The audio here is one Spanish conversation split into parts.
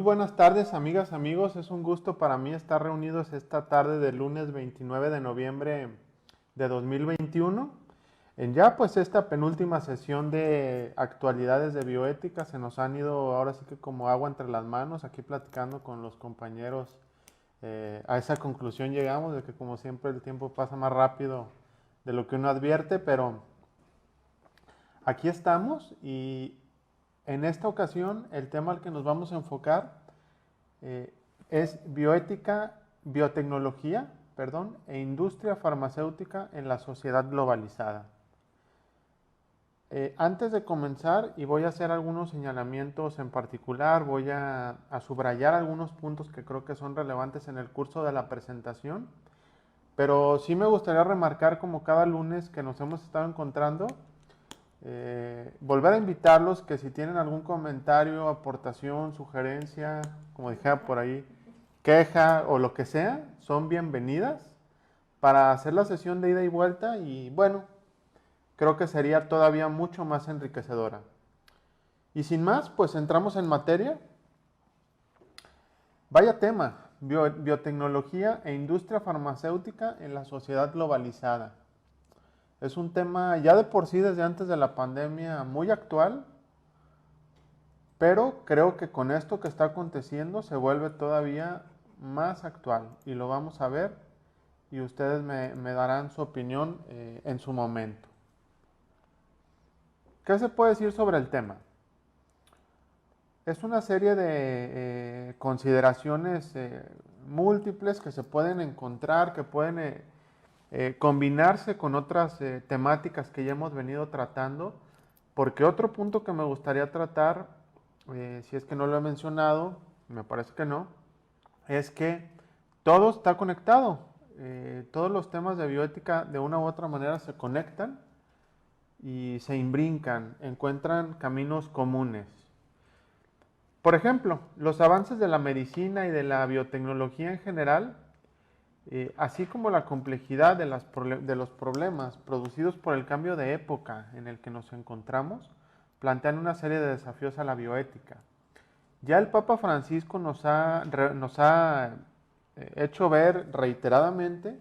buenas tardes, amigas, amigos. Es un gusto para mí estar reunidos esta tarde del lunes 29 de noviembre de 2021 en ya pues esta penúltima sesión de actualidades de bioética. Se nos han ido ahora sí que como agua entre las manos aquí platicando con los compañeros. A esa conclusión llegamos de que como siempre el tiempo pasa más rápido de lo que uno advierte, pero aquí estamos y en esta ocasión el tema al que nos vamos a enfocar eh, es bioética, biotecnología, perdón, e industria farmacéutica en la sociedad globalizada. Antes de comenzar, y voy a hacer algunos señalamientos en particular, voy a subrayar algunos puntos que creo que son relevantes en el curso de la presentación, pero sí me gustaría remarcar como cada lunes que nos hemos estado encontrando, volver a invitarlos que si tienen algún comentario, aportación, sugerencia, como dijera por ahí, queja o lo que sea, son bienvenidas para hacer la sesión de ida y vuelta y bueno, creo que sería todavía mucho más enriquecedora. Y sin más, pues entramos en materia. Vaya tema, biotecnología e industria farmacéutica en la sociedad globalizada. Es un tema ya de por sí desde antes de la pandemia muy actual, pero creo que con esto que está aconteciendo se vuelve todavía más actual y lo vamos a ver y ustedes me darán su opinión en su momento. ¿Qué se puede decir sobre el tema? Es una serie de consideraciones múltiples que se pueden encontrar, que pueden combinarse con otras temáticas que ya hemos venido tratando, porque otro punto que me gustaría tratar, si es que no lo he mencionado, me parece que no, es que todo está conectado. Todos los temas de bioética de una u otra manera se conectan y se imbrincan, encuentran caminos comunes. Por ejemplo, los avances de la medicina y de la biotecnología en general, así como la complejidad de los problemas producidos por el cambio de época en el que nos encontramos, plantean una serie de desafíos a la bioética. Ya el Papa Francisco nos ha hecho ver reiteradamente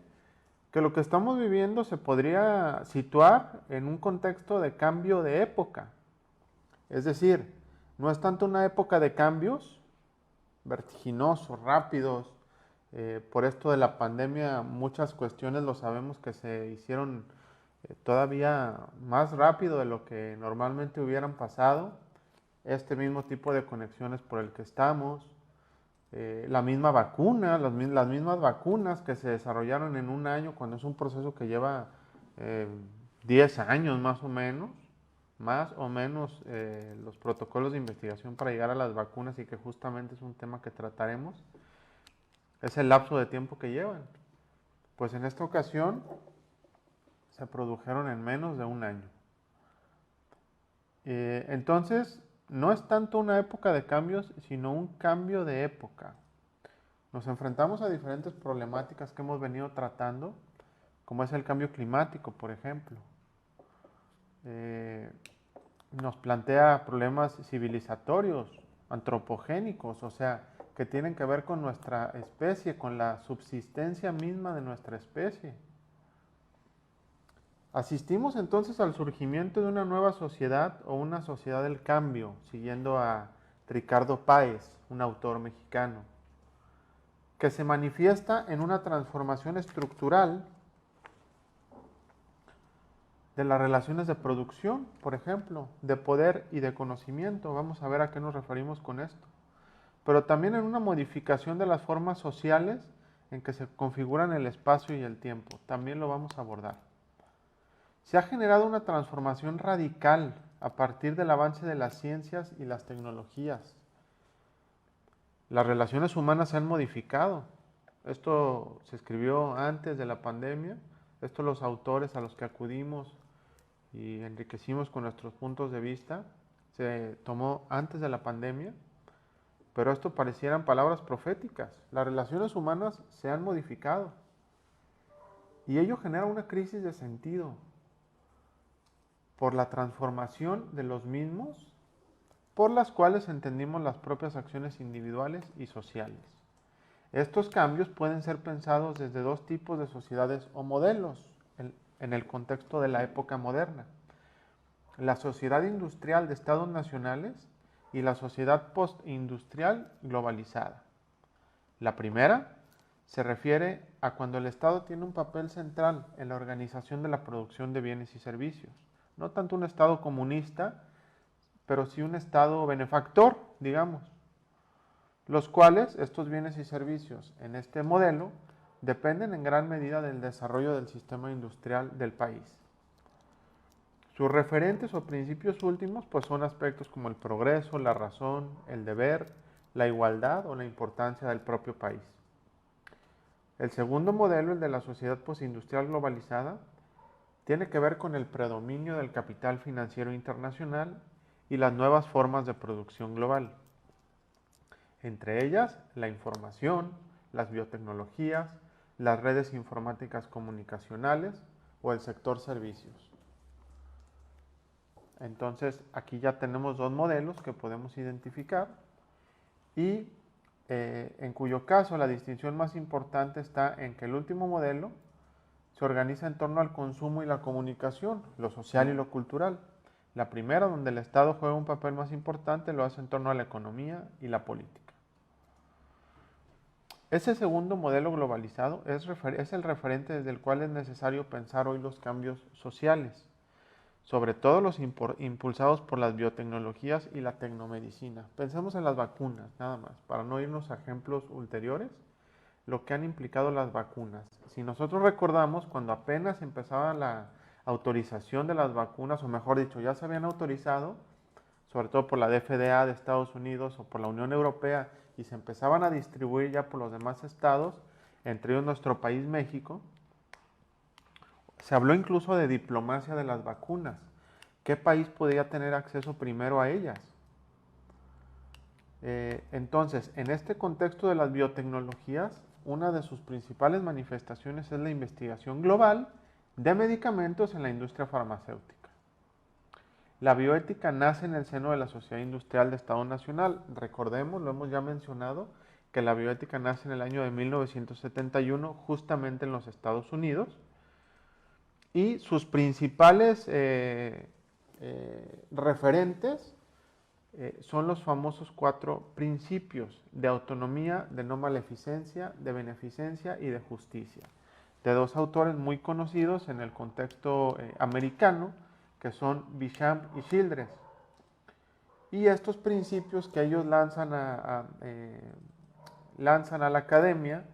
que lo que estamos viviendo se podría situar en un contexto de cambio de época. Es decir, no es tanto una época de cambios vertiginosos, rápidos. Por esto de la pandemia, muchas cuestiones lo sabemos que se hicieron todavía más rápido de lo que normalmente hubieran pasado. Este mismo tipo de conexiones por el que estamos, la misma vacuna, las mismas vacunas que se desarrollaron en un año, cuando es un proceso que lleva 10 años más o menos los protocolos de investigación para llegar a las vacunas y que justamente es un tema que trataremos, es el lapso de tiempo que llevan. Pues en esta ocasión se produjeron en menos de un año. Entonces, no es tanto una época de cambios, sino un cambio de época. Nos enfrentamos a diferentes problemáticas que hemos venido tratando, como es el cambio climático, por ejemplo. Nos plantea problemas civilizatorios, antropogénicos, o sea, que tienen que ver con nuestra especie, con la subsistencia misma de nuestra especie. Asistimos entonces al surgimiento de una nueva sociedad o una sociedad del cambio, siguiendo a Ricardo Páez, un autor mexicano, que se manifiesta en una transformación estructural de las relaciones de producción, por ejemplo, de poder y de conocimiento. Vamos a ver a qué nos referimos con esto. Pero también en una modificación de las formas sociales en que se configuran el espacio y el tiempo. También lo vamos a abordar. Se ha generado una transformación radical a partir del avance de las ciencias y las tecnologías. Las relaciones humanas se han modificado. Esto se escribió antes de la pandemia. Esto los autores a los que acudimos y enriquecimos con nuestros puntos de vista se tomó antes de la pandemia. Pero esto parecieran palabras proféticas. Las relaciones humanas se han modificado. Y ello genera una crisis de sentido por la transformación de los mismos por las cuales entendimos las propias acciones individuales y sociales. Estos cambios pueden ser pensados desde dos tipos de sociedades o modelos en el contexto de la época moderna: la sociedad industrial de estados nacionales y la sociedad postindustrial globalizada. La primera se refiere a cuando el Estado tiene un papel central en la organización de la producción de bienes y servicios. No tanto un Estado comunista, pero sí un Estado benefactor, digamos, los cuales estos bienes y servicios en este modelo dependen en gran medida del desarrollo del sistema industrial del país. Sus referentes o principios últimos pues son aspectos como el progreso, la razón, el deber, la igualdad o la importancia del propio país. El segundo modelo, el de la sociedad postindustrial globalizada, tiene que ver con el predominio del capital financiero internacional y las nuevas formas de producción global. Entre ellas, la información, las biotecnologías, las redes informáticas comunicacionales o el sector servicios. Entonces, aquí ya tenemos dos modelos que podemos identificar y en cuyo caso la distinción más importante está en que el último modelo se organiza en torno al consumo y la comunicación, lo social y lo cultural. La primera, donde el Estado juega un papel más importante, lo hace en torno a la economía y la política. Ese segundo modelo globalizado es el referente desde el cual es necesario pensar hoy los cambios sociales, sobre todo los impulsados por las biotecnologías y la tecnomedicina. Pensemos en las vacunas, nada más, para no irnos a ejemplos ulteriores, lo que han implicado las vacunas. Si nosotros recordamos, cuando apenas empezaba la autorización de las vacunas, o mejor dicho, ya se habían autorizado, sobre todo por la FDA de Estados Unidos o por la Unión Europea, y se empezaban a distribuir ya por los demás estados, entre ellos nuestro país México, se habló incluso de diplomacia de las vacunas. ¿Qué país podía tener acceso primero a ellas? Entonces, en este contexto de las biotecnologías, una de sus principales manifestaciones es la investigación global de medicamentos en la industria farmacéutica. La bioética nace en el seno de la Sociedad Industrial de Estado Nacional. Recordemos, lo hemos ya mencionado, que la bioética nace en el año de 1971, justamente en los Estados Unidos, y sus principales referentes son los famosos 4 principios de autonomía, de no maleficencia, de beneficencia y de justicia, de dos autores muy conocidos en el contexto americano, que son Bisham y Childress. Y estos principios que ellos lanzan a la academia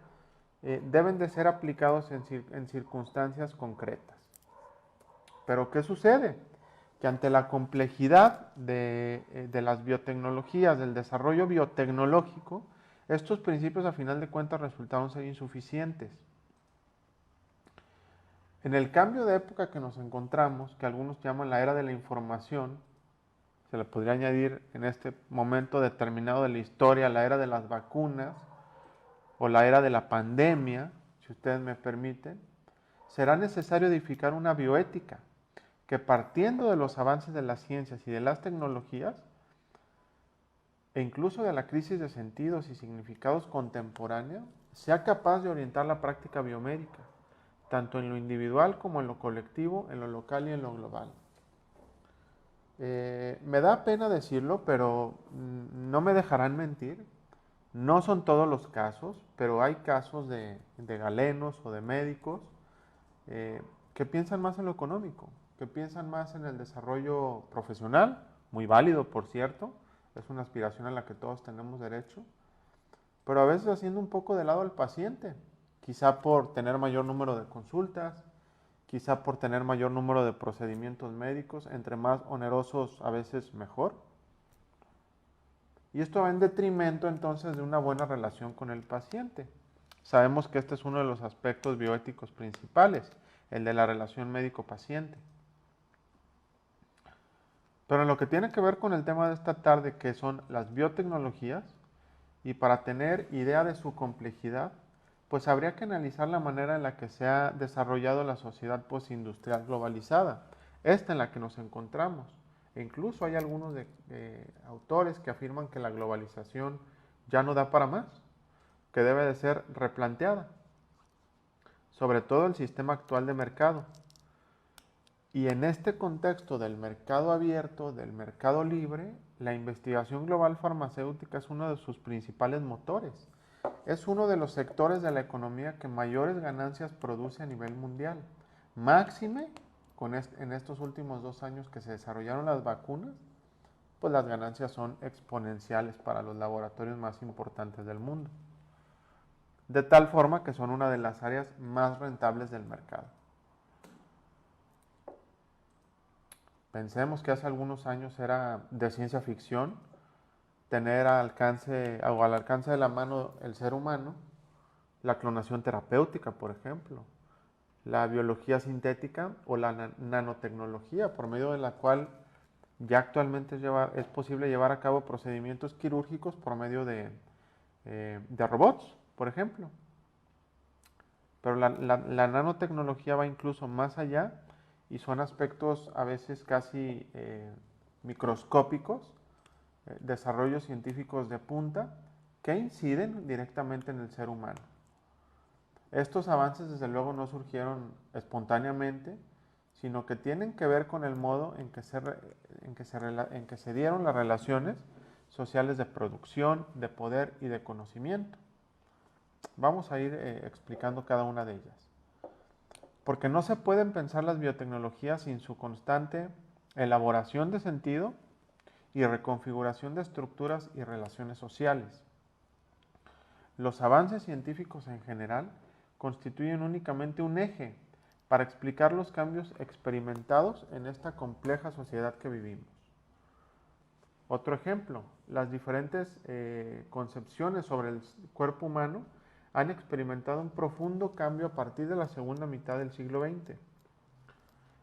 deben de ser aplicados en circunstancias concretas. Pero ¿qué sucede? Que ante la complejidad de las biotecnologías, del desarrollo biotecnológico, estos principios a final de cuentas resultaron ser insuficientes. En el cambio de época que nos encontramos, que algunos llaman la era de la información, se le podría añadir en este momento determinado de la historia la era de las vacunas o la era de la pandemia, si ustedes me permiten, será necesario edificar una bioética que, partiendo de los avances de las ciencias y de las tecnologías, e incluso de la crisis de sentidos y significados contemporánea, sea capaz de orientar la práctica biomédica, tanto en lo individual como en lo colectivo, en lo local y en lo global. Me da pena decirlo, pero no me dejarán mentir. No son todos los casos, pero hay casos de galenos o de médicos que piensan más en lo económico, que piensan más en el desarrollo profesional, muy válido por cierto, es una aspiración a la que todos tenemos derecho, pero a veces haciendo un poco de lado al paciente, quizá por tener mayor número de consultas, quizá por tener mayor número de procedimientos médicos, entre más onerosos a veces mejor. Y esto va en detrimento entonces de una buena relación con el paciente. Sabemos que este es uno de los aspectos bioéticos principales, el de la relación médico-paciente. Pero en lo que tiene que ver con el tema de esta tarde, que son las biotecnologías, y para tener idea de su complejidad, pues habría que analizar la manera en la que se ha desarrollado la sociedad postindustrial globalizada, esta en la que nos encontramos, E incluso hay algunos autores que afirman que la globalización ya no da para más, que debe de ser replanteada, sobre todo el sistema actual de mercado. Y en este contexto del mercado abierto, del mercado libre, la investigación global farmacéutica es uno de sus principales motores. Es uno de los sectores de la economía que mayores ganancias produce a nivel mundial. Máxime, en estos últimos 2 años que se desarrollaron las vacunas, pues las ganancias son exponenciales para los laboratorios más importantes del mundo. De tal forma que son una de las áreas más rentables del mercado. Pensemos que hace algunos años era de ciencia ficción tener al alcance de la mano el ser humano la clonación terapéutica, por ejemplo, la biología sintética o la nanotecnología, por medio de la cual ya actualmente es posible llevar a cabo procedimientos quirúrgicos por medio de robots, por ejemplo. Pero la nanotecnología va incluso más allá y son aspectos a veces casi microscópicos, desarrollos científicos de punta que inciden directamente en el ser humano. Estos avances desde luego no surgieron espontáneamente, sino que tienen que ver con el modo en que se dieron las relaciones sociales de producción, de poder y de conocimiento. Vamos a ir explicando cada una de ellas. Porque no se pueden pensar las biotecnologías sin su constante elaboración de sentido y reconfiguración de estructuras y relaciones sociales. Los avances científicos en general constituyen únicamente un eje para explicar los cambios experimentados en esta compleja sociedad que vivimos. Otro ejemplo, las diferentes concepciones sobre el cuerpo humano han experimentado un profundo cambio a partir de la segunda mitad del siglo XX.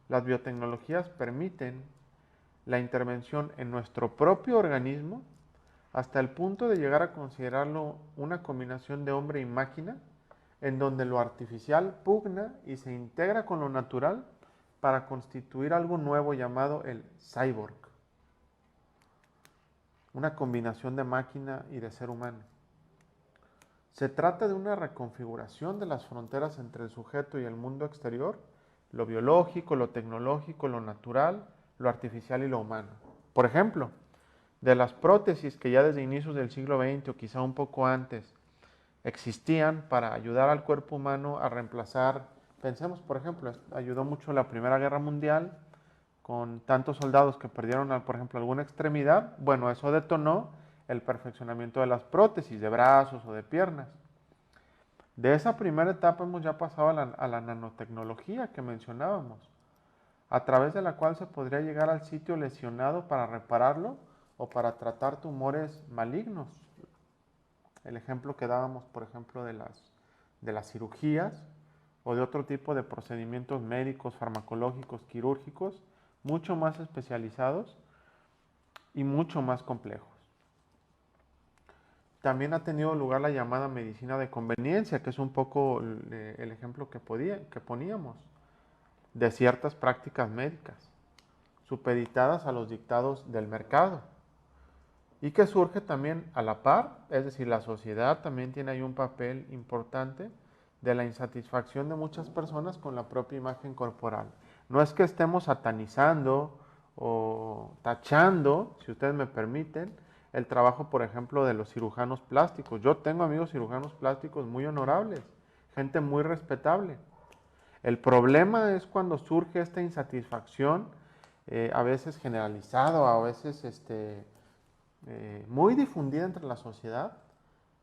Las biotecnologías permiten la intervención en nuestro propio organismo hasta el punto de llegar a considerarlo una combinación de hombre y máquina, en donde lo artificial pugna y se integra con lo natural para constituir algo nuevo llamado el cyborg, una combinación de máquina y de ser humano. Se trata de una reconfiguración de las fronteras entre el sujeto y el mundo exterior, lo biológico, lo tecnológico, lo natural, lo artificial y lo humano. Por ejemplo, de las prótesis que ya desde inicios del siglo XX o quizá un poco antes existían para ayudar al cuerpo humano a reemplazar, pensemos por ejemplo, ayudó mucho la Primera Guerra Mundial con tantos soldados que perdieron, por ejemplo, alguna extremidad. Bueno, eso detonó el perfeccionamiento de las prótesis de brazos o de piernas. De esa primera etapa hemos ya pasado a la nanotecnología que mencionábamos, a través de la cual se podría llegar al sitio lesionado para repararlo o para tratar tumores malignos. El ejemplo que dábamos, por ejemplo, de las cirugías o de otro tipo de procedimientos médicos, farmacológicos, quirúrgicos, mucho más especializados y mucho más complejos. También ha tenido lugar la llamada medicina de conveniencia, que es un poco el ejemplo que poníamos, de ciertas prácticas médicas, supeditadas a los dictados del mercado, y que surge también a la par, es decir, la sociedad también tiene ahí un papel importante de la insatisfacción de muchas personas con la propia imagen corporal. No es que estemos satanizando o tachando, si ustedes me permiten, el trabajo, por ejemplo, de los cirujanos plásticos. Yo tengo amigos cirujanos plásticos muy honorables, gente muy respetable. El problema es cuando surge esta insatisfacción, a veces generalizada, a veces muy difundida entre la sociedad,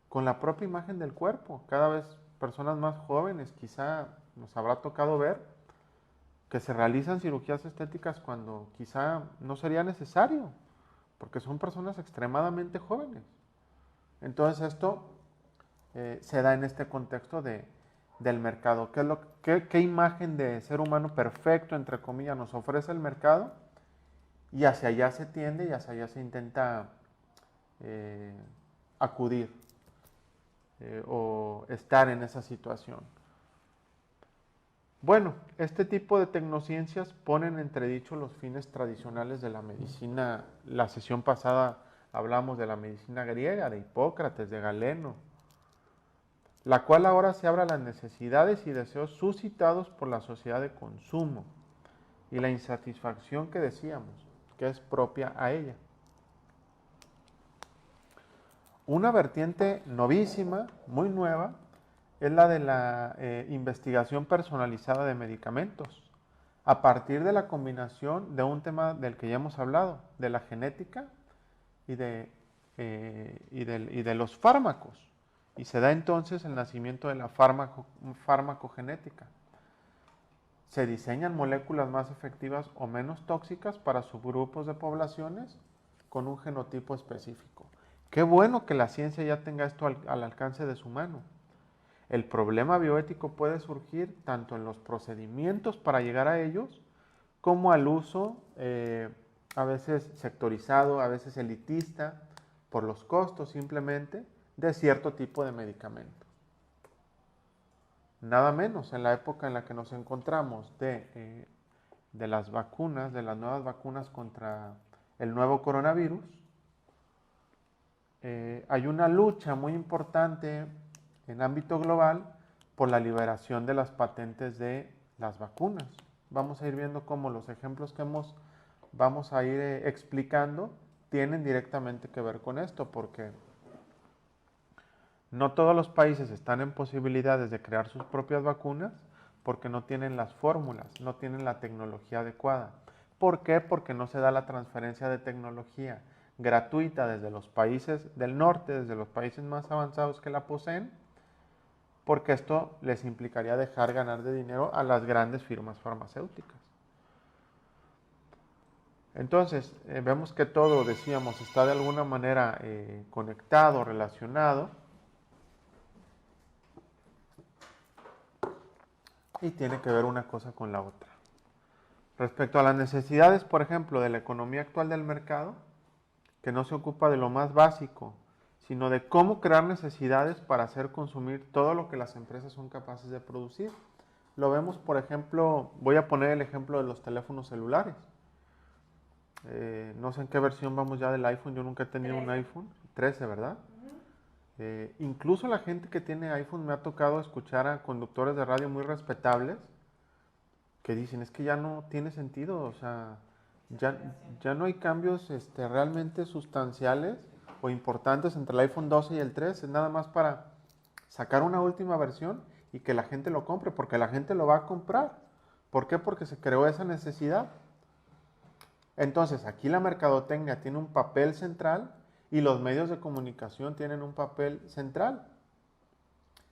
con la propia imagen del cuerpo. Cada vez personas más jóvenes quizá nos habrá tocado ver que se realizan cirugías estéticas cuando quizá no sería necesario, porque son personas extremadamente jóvenes. Entonces esto se da en este contexto del mercado. ¿Qué imagen de ser humano perfecto, entre comillas, nos ofrece el mercado? Y hacia allá se tiende y hacia allá se intenta acudir o estar en esa situación. Bueno, este tipo de tecnociencias ponen en entredicho los fines tradicionales de la medicina. La sesión pasada hablamos de la medicina griega, de Hipócrates, de Galeno, la cual ahora se abre a las necesidades y deseos suscitados por la sociedad de consumo y la insatisfacción que decíamos, que es propia a ella. Una vertiente novísima, muy nueva, es la de la investigación personalizada de medicamentos, a partir de la combinación de un tema del que ya hemos hablado, de la genética y de los fármacos. Y se da entonces el nacimiento de la farmacogenética. Se diseñan moléculas más efectivas o menos tóxicas para subgrupos de poblaciones con un genotipo específico. Qué bueno que la ciencia ya tenga esto al alcance de su mano. El problema bioético puede surgir tanto en los procedimientos para llegar a ellos, como al uso a veces sectorizado, a veces elitista, por los costos simplemente, de cierto tipo de medicamentos. Nada menos en la época en la que nos encontramos de las vacunas, de las nuevas vacunas contra el nuevo coronavirus, hay una lucha muy importante en ámbito global por la liberación de las patentes de las vacunas. Vamos a ir viendo cómo los ejemplos que vamos a ir explicando tienen directamente que ver con esto, porque no todos los países están en posibilidades de crear sus propias vacunas porque no tienen las fórmulas, no tienen la tecnología adecuada. ¿Por qué? Porque no se da la transferencia de tecnología gratuita desde los países del norte, desde los países más avanzados que la poseen, porque esto les implicaría dejar ganar de dinero a las grandes firmas farmacéuticas. Entonces, vemos que todo, decíamos, está de alguna manera conectado, relacionado, y tiene que ver una cosa con la otra. Respecto a las necesidades, por ejemplo, de la economía actual del mercado, que no se ocupa de lo más básico, sino de cómo crear necesidades para hacer consumir todo lo que las empresas son capaces de producir. Lo vemos, por ejemplo, voy a poner el ejemplo de los teléfonos celulares. No sé en qué versión vamos ya del iPhone, yo nunca he tenido 13. Un iPhone, 13, ¿verdad? Incluso la gente que tiene iPhone, me ha tocado escuchar a conductores de radio muy respetables que dicen, es que ya no tiene sentido, o sea, ya no hay cambios realmente sustanciales o importantes entre el iPhone 12 y el 13, es nada más para sacar una última versión y que la gente lo compre, porque la gente lo va a comprar. ¿Por qué? Porque se creó esa necesidad. Entonces, aquí la mercadotecnia tiene un papel central y los medios de comunicación tienen un papel central.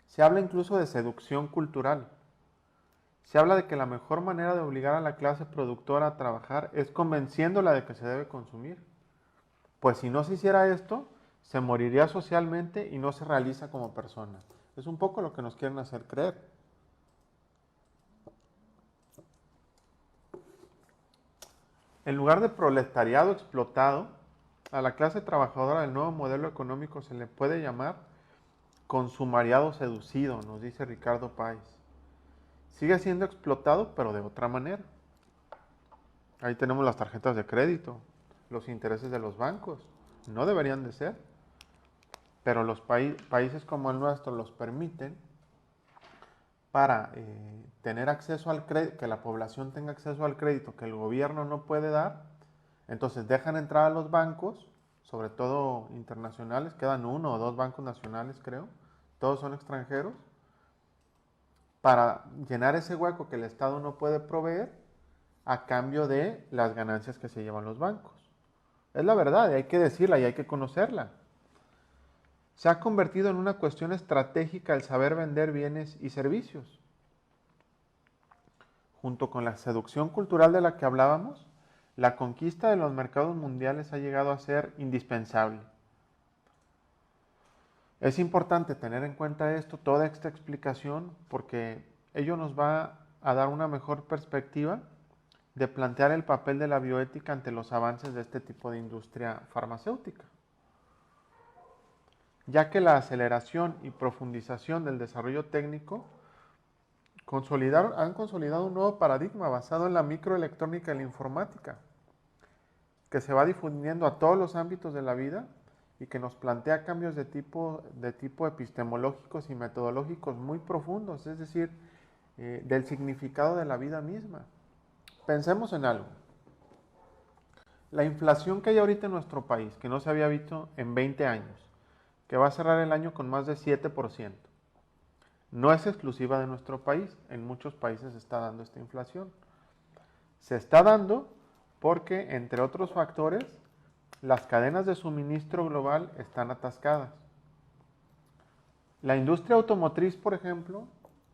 Se habla incluso de seducción cultural. Se habla de que la mejor manera de obligar a la clase productora a trabajar es convenciéndola de que se debe consumir. Pues si no se hiciera esto, se moriría socialmente y no se realiza como persona. Es un poco lo que nos quieren hacer creer. En lugar de proletariado explotado, a la clase trabajadora del nuevo modelo económico se le puede llamar consumariado seducido, nos dice Ricardo Páez. Sigue siendo explotado, pero de otra manera. Ahí tenemos las tarjetas de crédito, los intereses de los bancos. No deberían de ser, pero los países como el nuestro los permiten para tener acceso al crédito, que la población tenga acceso al crédito que el gobierno no puede dar. Entonces dejan entrar a los bancos, sobre todo internacionales, quedan 1 o 2 bancos nacionales creo, todos son extranjeros, para llenar ese hueco que el Estado no puede proveer a cambio de las ganancias que se llevan los bancos. Es la verdad, y hay que decirla y hay que conocerla. Se ha convertido en una cuestión estratégica el saber vender bienes y servicios. Junto con la seducción cultural de la que hablábamos, la conquista de los mercados mundiales ha llegado a ser indispensable. Es importante tener en cuenta esto, toda esta explicación, porque ello nos va a dar una mejor perspectiva de plantear el papel de la bioética ante los avances de este tipo de industria farmacéutica, ya que la aceleración y profundización del desarrollo técnico Han consolidado un nuevo paradigma basado en la microelectrónica y la informática, que se va difundiendo a todos los ámbitos de la vida y que nos plantea cambios de tipo epistemológicos y metodológicos muy profundos, es decir, del significado de la vida misma. Pensemos en algo. La inflación que hay ahorita en nuestro país, que no se había visto en 20 años, que va a cerrar el año con más de 7%, no es exclusiva de nuestro país. En muchos países se está dando esta inflación. Se está dando porque, entre otros factores, las cadenas de suministro global están atascadas. La industria automotriz, por ejemplo,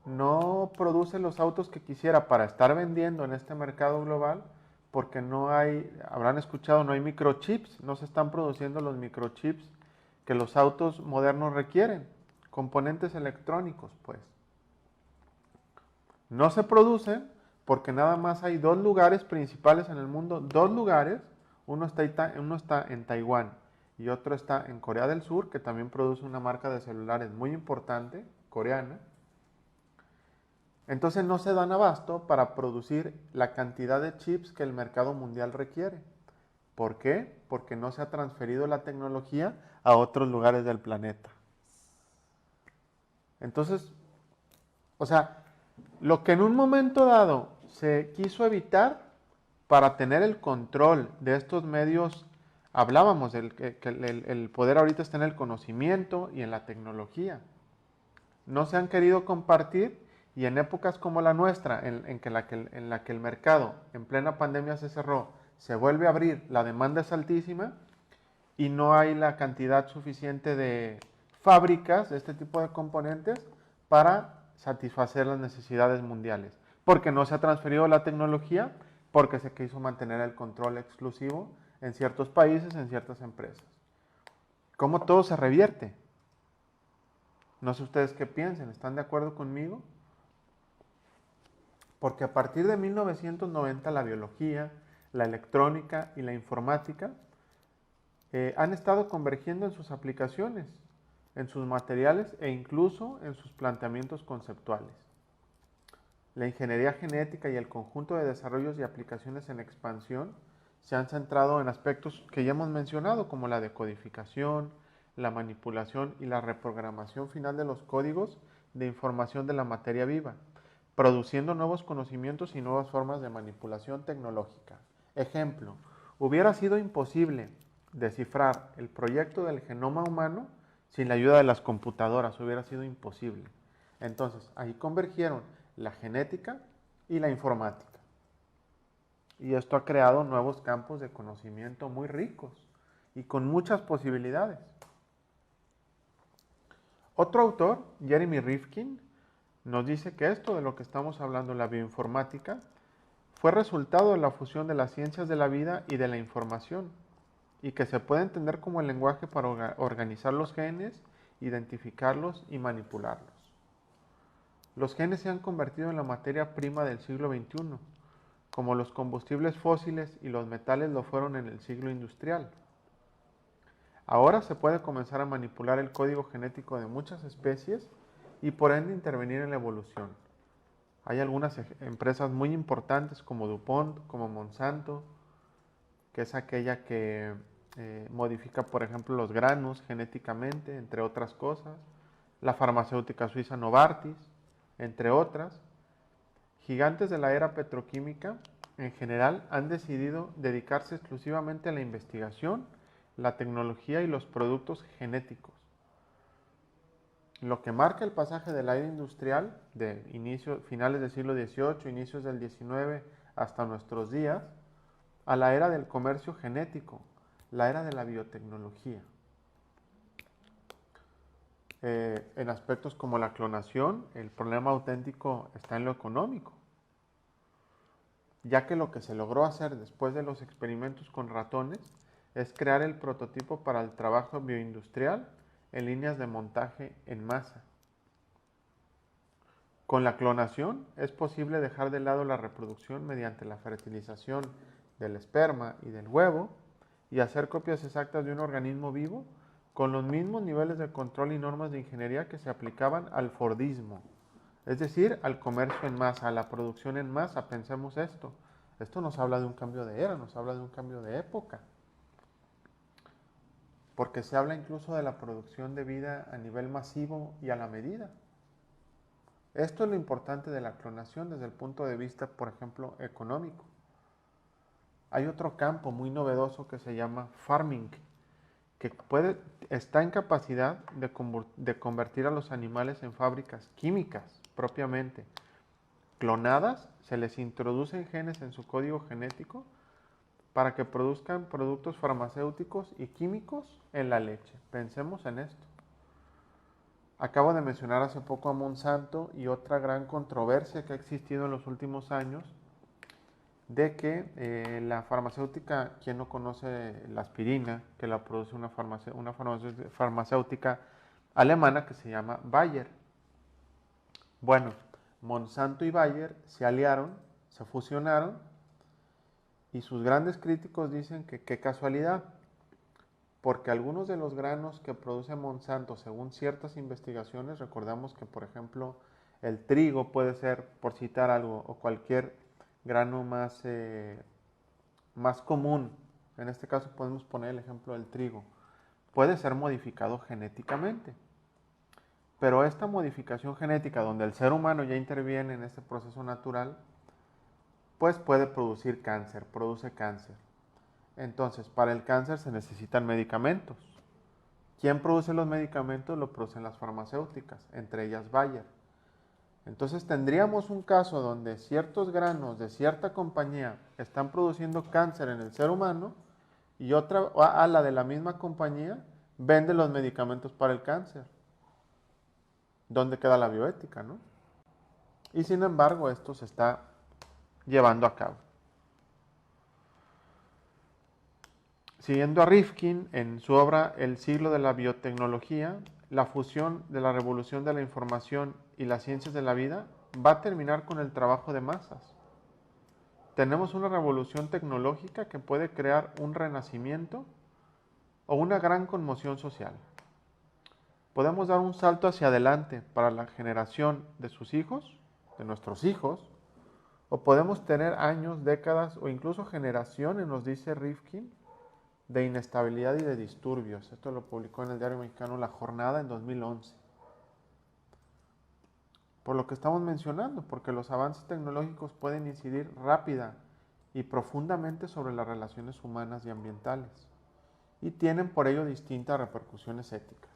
no produce los autos que quisiera para estar vendiendo en este mercado global porque no hay, habrán escuchado, no hay microchips, no se están produciendo los microchips que los autos modernos requieren, componentes electrónicos, pues. No se producen porque nada más hay dos lugares principales en el mundo, dos lugares, uno está en Taiwán y otro está en Corea del Sur, que también produce una marca de celulares muy importante, coreana. Entonces no se dan abasto para producir la cantidad de chips que el mercado mundial requiere. ¿Por qué? Porque no se ha transferido la tecnología a otros lugares del planeta. Entonces, o sea, lo que en un momento dado se quiso evitar para tener el control de estos medios, hablábamos del que el poder ahorita está en el conocimiento y en la tecnología. No se han querido compartir y en épocas como la nuestra, en la que el mercado en plena pandemia se cerró, se vuelve a abrir, la demanda es altísima y no hay la cantidad suficiente de fábricas de este tipo de componentes para satisfacer las necesidades mundiales. Porque no se ha transferido la tecnología, porque se quiso mantener el control exclusivo en ciertos países, en ciertas empresas. ¿Cómo todo se revierte? No sé ustedes qué piensen, ¿están de acuerdo conmigo? Porque a partir de 1990 la biología, la electrónica y la informática han estado convergiendo en sus aplicaciones, en sus materiales e incluso en sus planteamientos conceptuales. La ingeniería genética y el conjunto de desarrollos y aplicaciones en expansión se han centrado en aspectos que ya hemos mencionado, como la decodificación, la manipulación y la reprogramación final de los códigos de información de la materia viva, produciendo nuevos conocimientos y nuevas formas de manipulación tecnológica. Ejemplo, hubiera sido imposible descifrar el proyecto del genoma humano sin la ayuda de las computadoras, hubiera sido imposible. Entonces, ahí convergieron la genética y la informática. Y esto ha creado nuevos campos de conocimiento muy ricos y con muchas posibilidades. Otro autor, Jeremy Rifkin, nos dice que esto de lo que estamos hablando, la bioinformática, fue resultado de la fusión de las ciencias de la vida y de la información, y que se puede entender como el lenguaje para organizar los genes, identificarlos y manipularlos. Los genes se han convertido en la materia prima del siglo XXI, como los combustibles fósiles y los metales lo fueron en el siglo industrial. Ahora se puede comenzar a manipular el código genético de muchas especies y por ende intervenir en la evolución. Hay algunas empresas muy importantes como DuPont, como Monsanto, que es aquella que modifica, por ejemplo, los granos genéticamente, entre otras cosas. La farmacéutica suiza Novartis, entre otras. Gigantes de la era petroquímica, en general, han decidido dedicarse exclusivamente a la investigación, la tecnología y los productos genéticos. Lo que marca el pasaje de la era industrial, de finales del siglo XVIII, inicios del XIX, hasta nuestros días, a la era del comercio genético, la era de la biotecnología. En aspectos como la clonación, el problema auténtico está en lo económico, ya que lo que se logró hacer después de los experimentos con ratones es crear el prototipo para el trabajo bioindustrial en líneas de montaje en masa. Con la clonación es posible dejar de lado la reproducción mediante la fertilización del esperma y del huevo y hacer copias exactas de un organismo vivo con los mismos niveles de control y normas de ingeniería que se aplicaban al Fordismo. Es decir, al comercio en masa, a la producción en masa. Pensemos esto. Esto nos habla de un cambio de era, nos habla de un cambio de época. Porque se habla incluso de la producción de vida a nivel masivo y a la medida. Esto es lo importante de la clonación desde el punto de vista, por ejemplo, económico. Hay otro campo muy novedoso que se llama farming, que está en capacidad de convertir a los animales en fábricas químicas propiamente. Clonadas, se les introducen genes en su código genético para que produzcan productos farmacéuticos y químicos en la leche. Pensemos en esto. Acabo de mencionar hace poco a Monsanto y otra gran controversia que ha existido en los últimos años de que la farmacéutica, ¿quién no conoce la aspirina? Que la produce una farmacéutica alemana que se llama Bayer. Bueno, Monsanto y Bayer se aliaron, se fusionaron y sus grandes críticos dicen que qué casualidad, porque algunos de los granos que produce Monsanto, según ciertas investigaciones, recordamos que por ejemplo el trigo puede ser, por citar algo, o cualquier grano más común, en este caso podemos poner el ejemplo del trigo, puede ser modificado genéticamente. Pero esta modificación genética, donde el ser humano ya interviene en este proceso natural, pues puede producir cáncer, produce cáncer. Entonces, para el cáncer se necesitan medicamentos. ¿Quién produce los medicamentos? Lo producen las farmacéuticas, entre ellas Bayer. Entonces tendríamos un caso donde ciertos granos de cierta compañía están produciendo cáncer en el ser humano y otra ala de la misma compañía vende los medicamentos para el cáncer. ¿Dónde queda la bioética, no? Y sin embargo, esto se está llevando a cabo. Siguiendo a Rifkin, en su obra El siglo de la biotecnología, la fusión de la revolución de la información y las ciencias de la vida va a terminar con el trabajo de masas. Tenemos una revolución tecnológica que puede crear un renacimiento o una gran conmoción social. Podemos dar un salto hacia adelante para la generación de sus hijos, de nuestros hijos, o podemos tener años, décadas o incluso generaciones, nos dice Rifkin, de inestabilidad y de disturbios. Esto lo publicó en el diario mexicano La Jornada en 2011. Por lo que estamos mencionando, porque los avances tecnológicos pueden incidir rápida y profundamente sobre las relaciones humanas y ambientales, y tienen por ello distintas repercusiones éticas.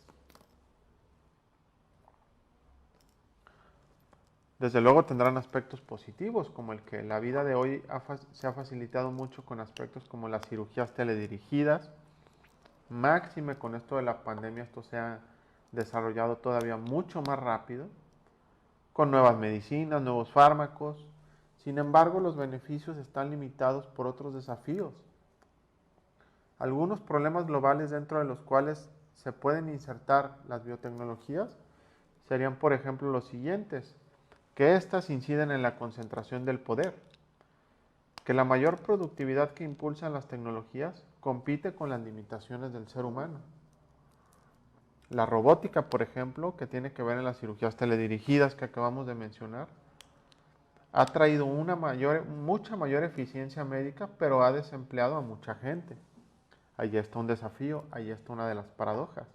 Desde luego tendrán aspectos positivos, como el que la vida de hoy se ha facilitado mucho con aspectos como las cirugías teledirigidas. Máxime con esto de la pandemia, esto se ha desarrollado todavía mucho más rápido, con nuevas medicinas, nuevos fármacos. Sin embargo, los beneficios están limitados por otros desafíos. Algunos problemas globales dentro de los cuales se pueden insertar las biotecnologías serían, por ejemplo, los siguientes: que éstas inciden en la concentración del poder, que la mayor productividad que impulsan las tecnologías compite con las limitaciones del ser humano. La robótica, por ejemplo, que tiene que ver en las cirugías teledirigidas que acabamos de mencionar, ha traído mucha mayor eficiencia médica, pero ha desempleado a mucha gente. Ahí está un desafío, ahí está una de las paradojas.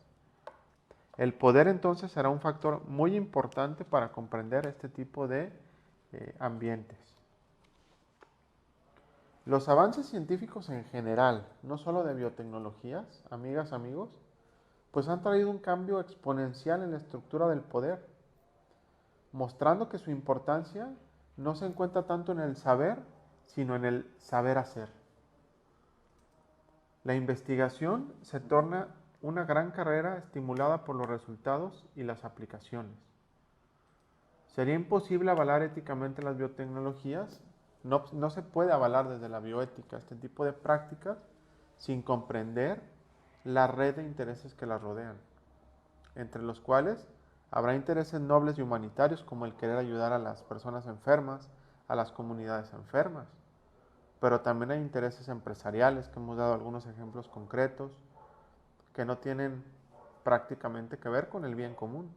El poder entonces será un factor muy importante para comprender este tipo de ambientes. Los avances científicos en general, no solo de biotecnologías, amigas, amigos, pues han traído un cambio exponencial en la estructura del poder, mostrando que su importancia no se encuentra tanto en el saber, sino en el saber hacer. La investigación se torna una gran carrera estimulada por los resultados y las aplicaciones. Sería imposible avalar éticamente las biotecnologías, no se puede avalar desde la bioética este tipo de prácticas sin comprender la red de intereses que las rodean, entre los cuales habrá intereses nobles y humanitarios como el querer ayudar a las personas enfermas, a las comunidades enfermas, pero también hay intereses empresariales, que hemos dado algunos ejemplos concretos, que no tienen prácticamente que ver con el bien común.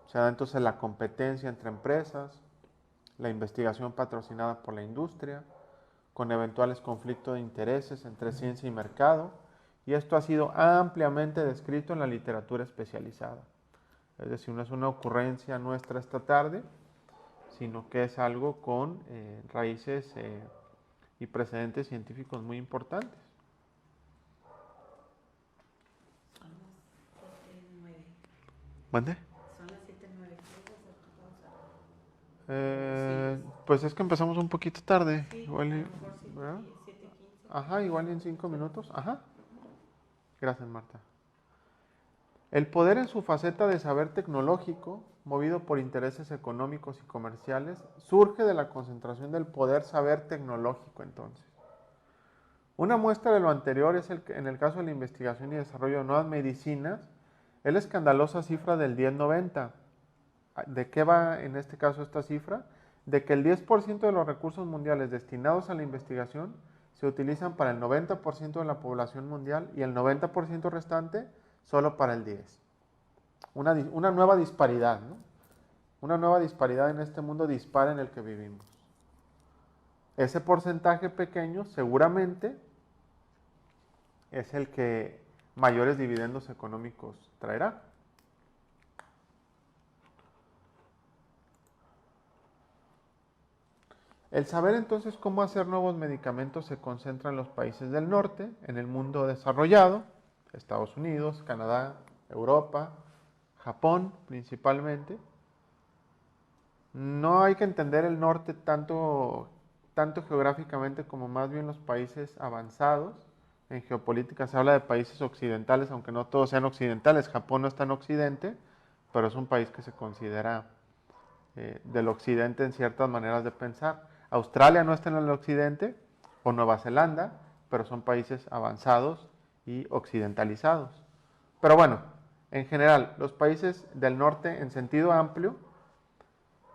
Se da entonces la competencia entre empresas, la investigación patrocinada por la industria, con eventuales conflictos de intereses entre ciencia y mercado, y esto ha sido ampliamente descrito en la literatura especializada. Es decir, no es una ocurrencia nuestra esta tarde, sino que es algo con raíces y precedentes científicos muy importantes. Son las 7:09. ¿Mande? Son las 7:09. ¿Quieres hacer tu pausa? Pues es que empezamos un poquito tarde. Sí, Igual, a lo mejor ¿verdad? 7:15. Ajá, igual en 5 minutos. Ajá. Gracias, Marta. El poder en su faceta de saber tecnológico, movido por intereses económicos y comerciales, surge de la concentración del poder saber tecnológico entonces. Una muestra de lo anterior es en el caso de la investigación y desarrollo de nuevas medicinas, es la escandalosa cifra del 1090. ¿De qué va en este caso esta cifra? De que el 10% de los recursos mundiales destinados a la investigación se utilizan para el 90% de la población mundial y el 90% restante solo para el 10%. Una nueva disparidad, ¿no? Una nueva disparidad en este mundo dispar en el que vivimos. Ese porcentaje pequeño seguramente es el que mayores dividendos económicos traerá. El saber entonces cómo hacer nuevos medicamentos se concentra en los países del norte, en el mundo desarrollado, Estados Unidos, Canadá, Europa, Japón principalmente. No hay que entender el norte tanto geográficamente como más bien los países avanzados. En geopolítica se habla de países occidentales, aunque no todos sean occidentales. Japón no está en Occidente, pero es un país que se considera del Occidente en ciertas maneras de pensar. Australia no está en el Occidente, o Nueva Zelanda, pero son países avanzados y occidentalizados. Pero bueno, en general, los países del norte en sentido amplio,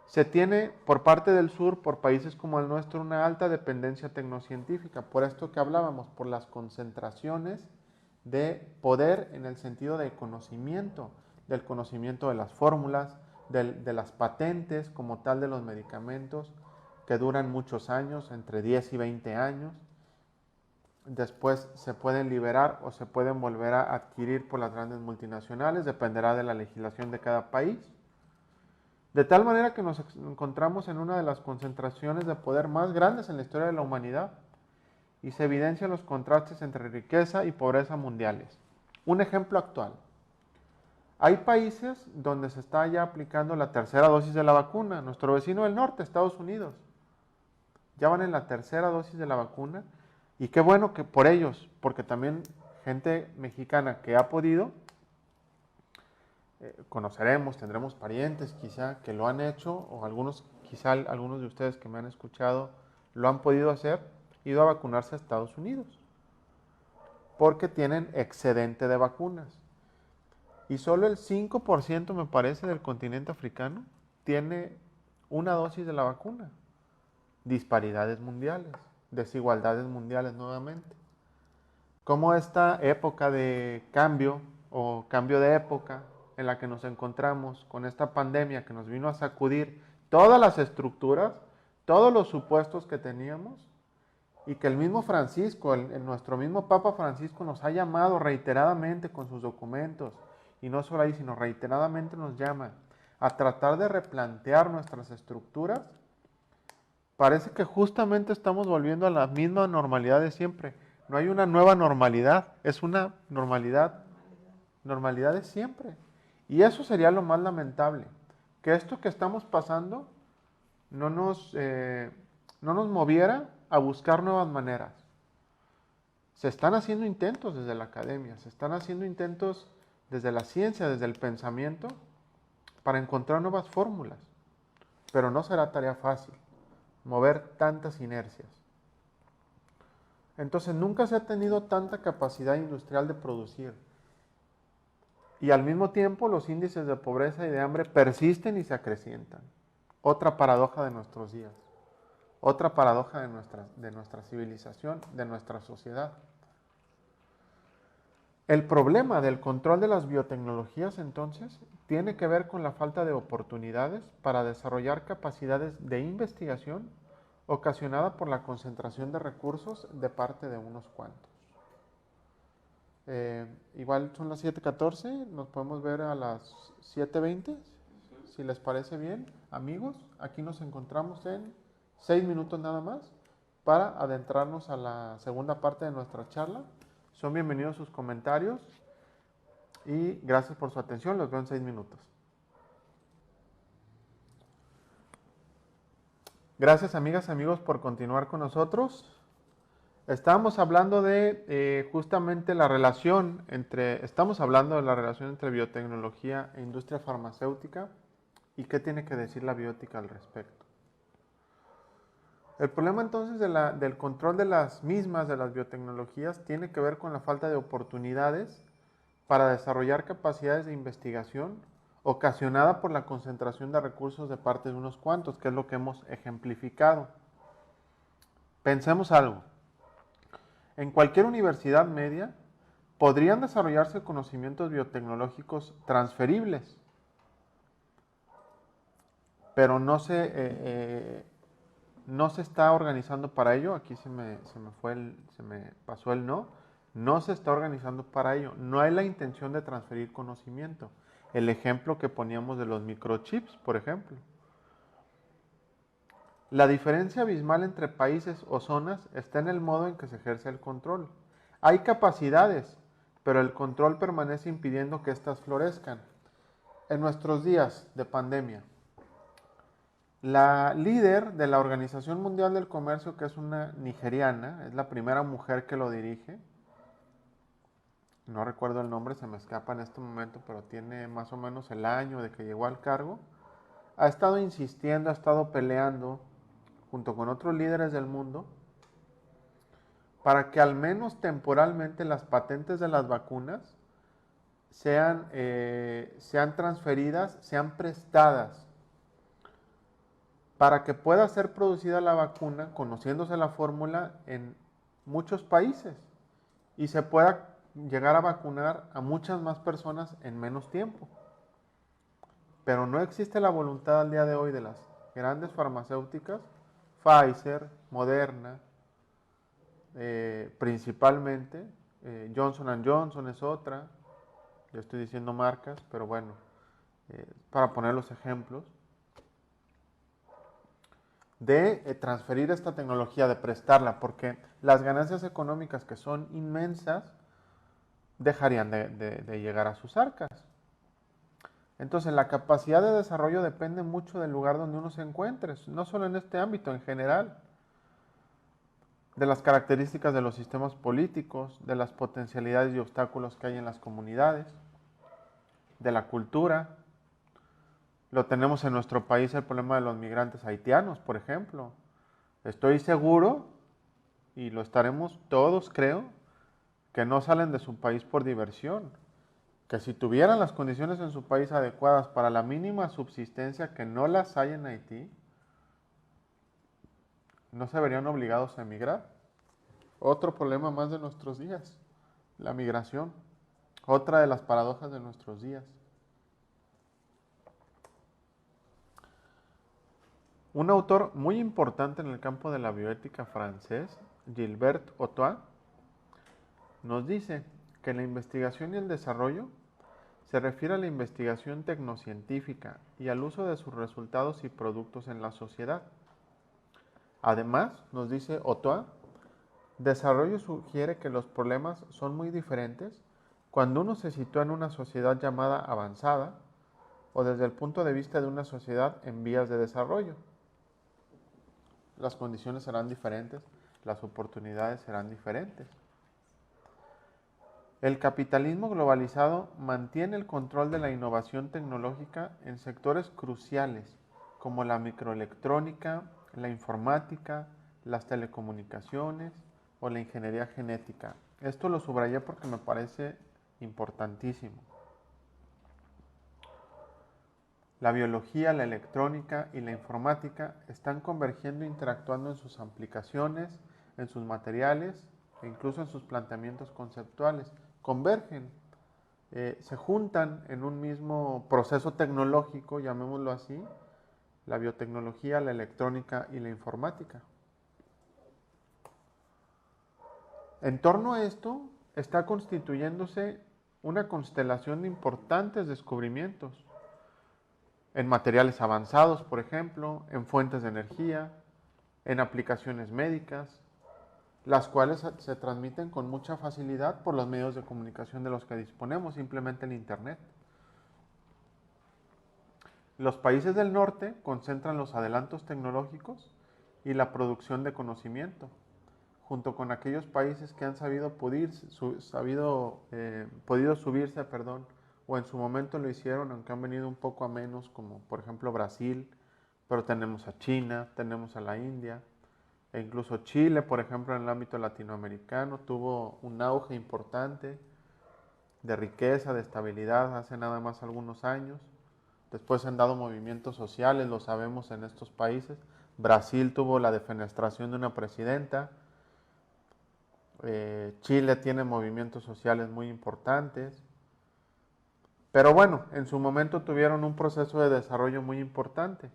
se tiene por parte del sur, por países como el nuestro, una alta dependencia tecnocientífica, por esto que hablábamos, por las concentraciones de poder en el sentido de conocimiento, del conocimiento de las fórmulas, de las patentes como tal de los medicamentos, que duran muchos años, entre 10 y 20 años. Después se pueden liberar o se pueden volver a adquirir por las grandes multinacionales, dependerá de la legislación de cada país. De tal manera que nos encontramos en una de las concentraciones de poder más grandes en la historia de la humanidad y se evidencian los contrastes entre riqueza y pobreza mundiales. Un ejemplo actual. Hay países donde se está ya aplicando la tercera dosis de la vacuna. Nuestro vecino del norte, Estados Unidos, ya van en la tercera dosis de la vacuna y qué bueno que por ellos, porque también gente mexicana que ha podido, conoceremos, tendremos parientes quizá que lo han hecho, o algunos, quizá algunos de ustedes que me han escuchado lo han podido hacer, ido a vacunarse a Estados Unidos, porque tienen excedente de vacunas. Y solo el 5% me parece del continente africano tiene una dosis de la vacuna. Disparidades mundiales, desigualdades mundiales nuevamente. Como esta época de cambio o cambio de época en la que nos encontramos con esta pandemia que nos vino a sacudir todas las estructuras, todos los supuestos que teníamos y que el mismo Francisco, nuestro mismo Papa Francisco nos ha llamado reiteradamente con sus documentos y no solo ahí, sino reiteradamente nos llama a tratar de replantear nuestras estructuras. Parece que justamente estamos volviendo a la misma normalidad de siempre. No hay una nueva normalidad, es una normalidad de siempre. Y eso sería lo más lamentable, que esto que estamos pasando no nos moviera a buscar nuevas maneras. Se están haciendo intentos desde la academia, se están haciendo intentos desde la ciencia, desde el pensamiento, para encontrar nuevas fórmulas. Pero no será tarea fácil mover tantas inercias. Entonces nunca se ha tenido tanta capacidad industrial de producir. Y al mismo tiempo los índices de pobreza y de hambre persisten y se acrecientan. Otra paradoja de nuestros días. Otra paradoja de nuestra civilización, de nuestra sociedad. El problema del control de las biotecnologías, entonces, tiene que ver con la falta de oportunidades para desarrollar capacidades de investigación ocasionada por la concentración de recursos de parte de unos cuantos. Igual son las 7:14, nos podemos ver a las 7:20, si les parece bien. Amigos, aquí nos encontramos en 6 minutos nada más para adentrarnos a la segunda parte de nuestra charla. Son bienvenidos sus comentarios y gracias por su atención. Los veo en 6 minutos. Gracias, amigas y amigos, por continuar con nosotros. Estábamos hablando de justamente la relación estamos hablando de la relación entre biotecnología e industria farmacéutica y qué tiene que decir la biótica al respecto. El problema entonces del control de las mismas, de las biotecnologías, tiene que ver con la falta de oportunidades para desarrollar capacidades de investigación ocasionada por la concentración de recursos de parte de unos cuantos, que es lo que hemos ejemplificado. Pensemos algo. En cualquier universidad media podrían desarrollarse conocimientos biotecnológicos transferibles, pero no se está organizando para ello. Aquí se me pasó el no. No se está organizando para ello. No hay la intención de transferir conocimiento. El ejemplo que poníamos de los microchips, por ejemplo. La diferencia abismal entre países o zonas está en el modo en que se ejerce el control. Hay capacidades, pero el control permanece impidiendo que éstas florezcan. En nuestros días de pandemia, la líder de la Organización Mundial del Comercio, que es una nigeriana, es la primera mujer que lo dirige. No recuerdo el nombre, se me escapa en este momento, pero tiene más o menos el año de que llegó al cargo. Ha estado insistiendo, ha estado peleando junto con otros líderes del mundo para que al menos temporalmente las patentes de las vacunas sean transferidas, sean prestadas, para que pueda ser producida la vacuna, conociéndose la fórmula en muchos países y se pueda llegar a vacunar a muchas más personas en menos tiempo. Pero no existe la voluntad al día de hoy de las grandes farmacéuticas, Pfizer, Moderna, principalmente, Johnson & Johnson es otra, yo estoy diciendo marcas, pero bueno, para poner los ejemplos, de transferir esta tecnología, de prestarla, porque las ganancias económicas, que son inmensas, dejarían de llegar a sus arcas. Entonces, la capacidad de desarrollo depende mucho del lugar donde uno se encuentre, no solo en este ámbito, en general, de las características de los sistemas políticos, de las potencialidades y obstáculos que hay en las comunidades, de la cultura. Lo tenemos en nuestro país el problema de los migrantes haitianos, por ejemplo. Estoy seguro, y lo estaremos todos, creo, que no salen de su país por diversión. Que si tuvieran las condiciones en su país adecuadas para la mínima subsistencia, que no las hay en Haití, no se verían obligados a emigrar. Otro problema más de nuestros días, la migración. Otra de las paradojas de nuestros días. Un autor muy importante en el campo de la bioética francés, Gilbert Otois, nos dice que la investigación y el desarrollo se refiere a la investigación tecnocientífica y al uso de sus resultados y productos en la sociedad. Además, nos dice Otois, desarrollo sugiere que los problemas son muy diferentes cuando uno se sitúa en una sociedad llamada avanzada o desde el punto de vista de una sociedad en vías de desarrollo. Las condiciones serán diferentes, las oportunidades serán diferentes. El capitalismo globalizado mantiene el control de la innovación tecnológica en sectores cruciales como la microelectrónica, la informática, las telecomunicaciones o la ingeniería genética. Esto lo subrayé porque me parece importantísimo. La biología, la electrónica y la informática están convergiendo e interactuando en sus aplicaciones, en sus materiales e incluso en sus planteamientos conceptuales. convergen, se juntan en un mismo proceso tecnológico, llamémoslo así, la biotecnología, la electrónica y la informática. En torno a esto está constituyéndose una constelación de importantes descubrimientos en materiales avanzados, por ejemplo, en fuentes de energía, en aplicaciones médicas, las cuales se transmiten con mucha facilidad por los medios de comunicación de los que disponemos, simplemente el Internet. Los países del norte concentran los adelantos tecnológicos y la producción de conocimiento, junto con aquellos países que han podido subirse, o en su momento lo hicieron, aunque han venido un poco a menos, como por ejemplo Brasil, pero tenemos a China, tenemos a la India, e incluso Chile, por ejemplo, en el ámbito latinoamericano, tuvo un auge importante de riqueza, de estabilidad hace nada más algunos años. Después se han dado movimientos sociales, lo sabemos en estos países. Brasil tuvo la defenestración de una presidenta. Chile tiene movimientos sociales muy importantes. Pero bueno, en su momento tuvieron un proceso de desarrollo muy importante.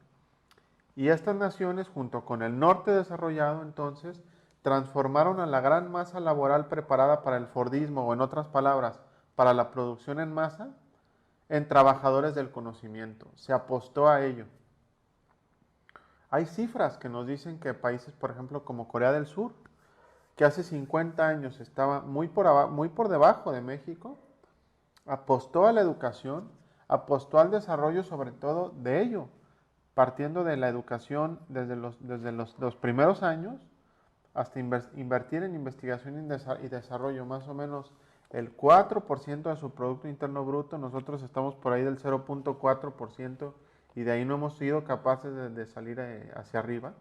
Y estas naciones, junto con el norte desarrollado, entonces, transformaron a la gran masa laboral preparada para el Fordismo, o en otras palabras, para la producción en masa, en trabajadores del conocimiento. Se apostó a ello. Hay cifras que nos dicen que países, por ejemplo, como Corea del Sur, que hace 50 años estaba muy por debajo de México, apostó a la educación, apostó al desarrollo sobre todo de ello, partiendo de la educación desde los primeros años hasta invertir en investigación y desarrollo, más o menos el 4% de su Producto Interno Bruto. Nosotros estamos por ahí del 0.4% y de ahí no hemos sido capaces de salir hacia arriba.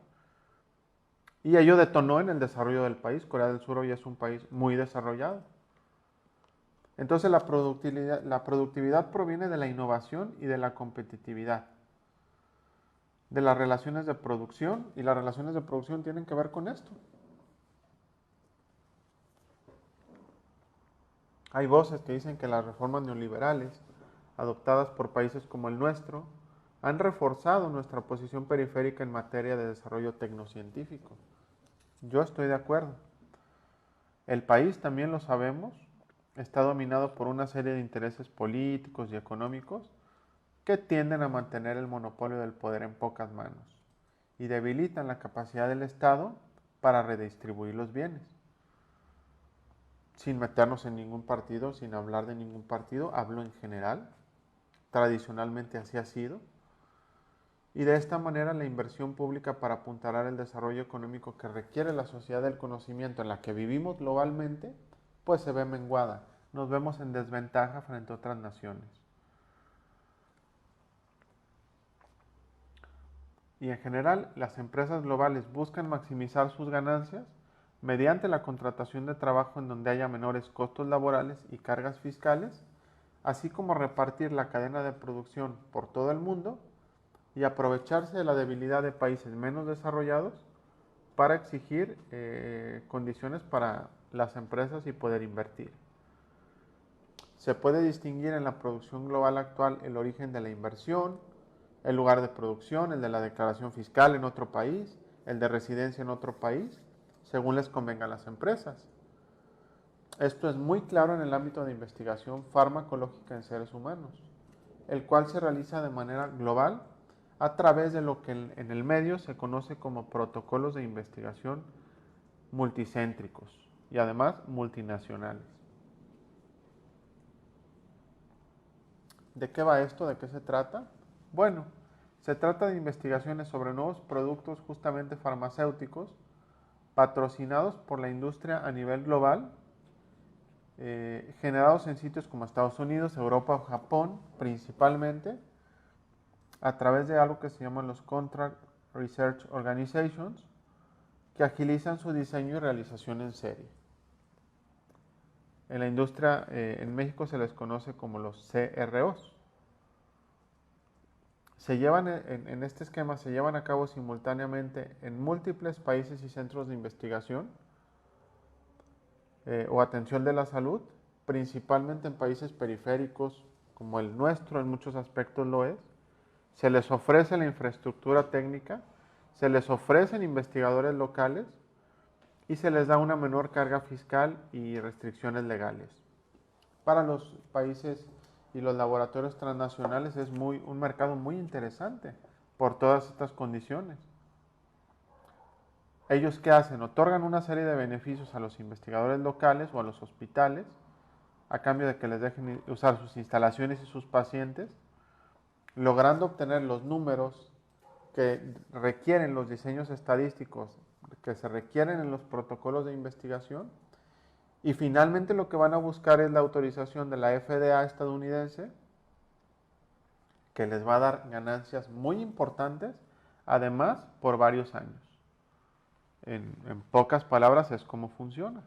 Y ello detonó en el desarrollo del país. Corea del Sur hoy es un país muy desarrollado. Entonces la productividad proviene de la innovación y de la competitividad, de las relaciones de producción, y las relaciones de producción tienen que ver con esto. Hay voces que dicen que las reformas neoliberales adoptadas por países como el nuestro han reforzado nuestra posición periférica en materia de desarrollo tecnocientífico. Yo estoy de acuerdo. El país, también lo sabemos, está dominado por una serie de intereses políticos y económicos que tienden a mantener el monopolio del poder en pocas manos y debilitan la capacidad del Estado para redistribuir los bienes. Sin meternos en ningún partido, sin hablar de ningún partido, hablo en general. Tradicionalmente así ha sido. Y de esta manera la inversión pública para apuntalar el desarrollo económico que requiere la sociedad del conocimiento en la que vivimos globalmente, pues se ve menguada. Nos vemos en desventaja frente a otras naciones. Y en general, las empresas globales buscan maximizar sus ganancias mediante la contratación de trabajo en donde haya menores costos laborales y cargas fiscales, así como repartir la cadena de producción por todo el mundo y aprovecharse de la debilidad de países menos desarrollados para exigir condiciones para las empresas y poder invertir. Se puede distinguir en la producción global actual el origen de la inversión, el lugar de producción, el de la declaración fiscal en otro país, el de residencia en otro país, según les convenga a las empresas. Esto es muy claro en el ámbito de investigación farmacológica en seres humanos, el cual se realiza de manera global a través de lo que en el medio se conoce como protocolos de investigación multicéntricos y además multinacionales. ¿De qué va esto? ¿De qué se trata? Bueno, se trata de investigaciones sobre nuevos productos justamente farmacéuticos patrocinados por la industria a nivel global, generados en sitios como Estados Unidos, Europa o Japón principalmente, a través de algo que se llaman los Contract Research Organizations, que agilizan su diseño y realización en serie. En la industria, en México se les conoce como los CROs. En este esquema se llevan a cabo simultáneamente en múltiples países y centros de investigación o atención de la salud, principalmente en países periféricos como el nuestro, en muchos aspectos lo es. Se les ofrece la infraestructura técnica, se les ofrecen investigadores locales y se les da una menor carga fiscal y restricciones legales. Para los países y los laboratorios transnacionales es un mercado muy interesante por todas estas condiciones. ¿Ellos qué hacen? Otorgan una serie de beneficios a los investigadores locales o a los hospitales a cambio de que les dejen usar sus instalaciones y sus pacientes, logrando obtener los números que requieren los diseños estadísticos que se requieren en los protocolos de investigación, y finalmente lo que van a buscar es la autorización de la FDA estadounidense, que les va a dar ganancias muy importantes, además por varios años. En pocas palabras es como funciona.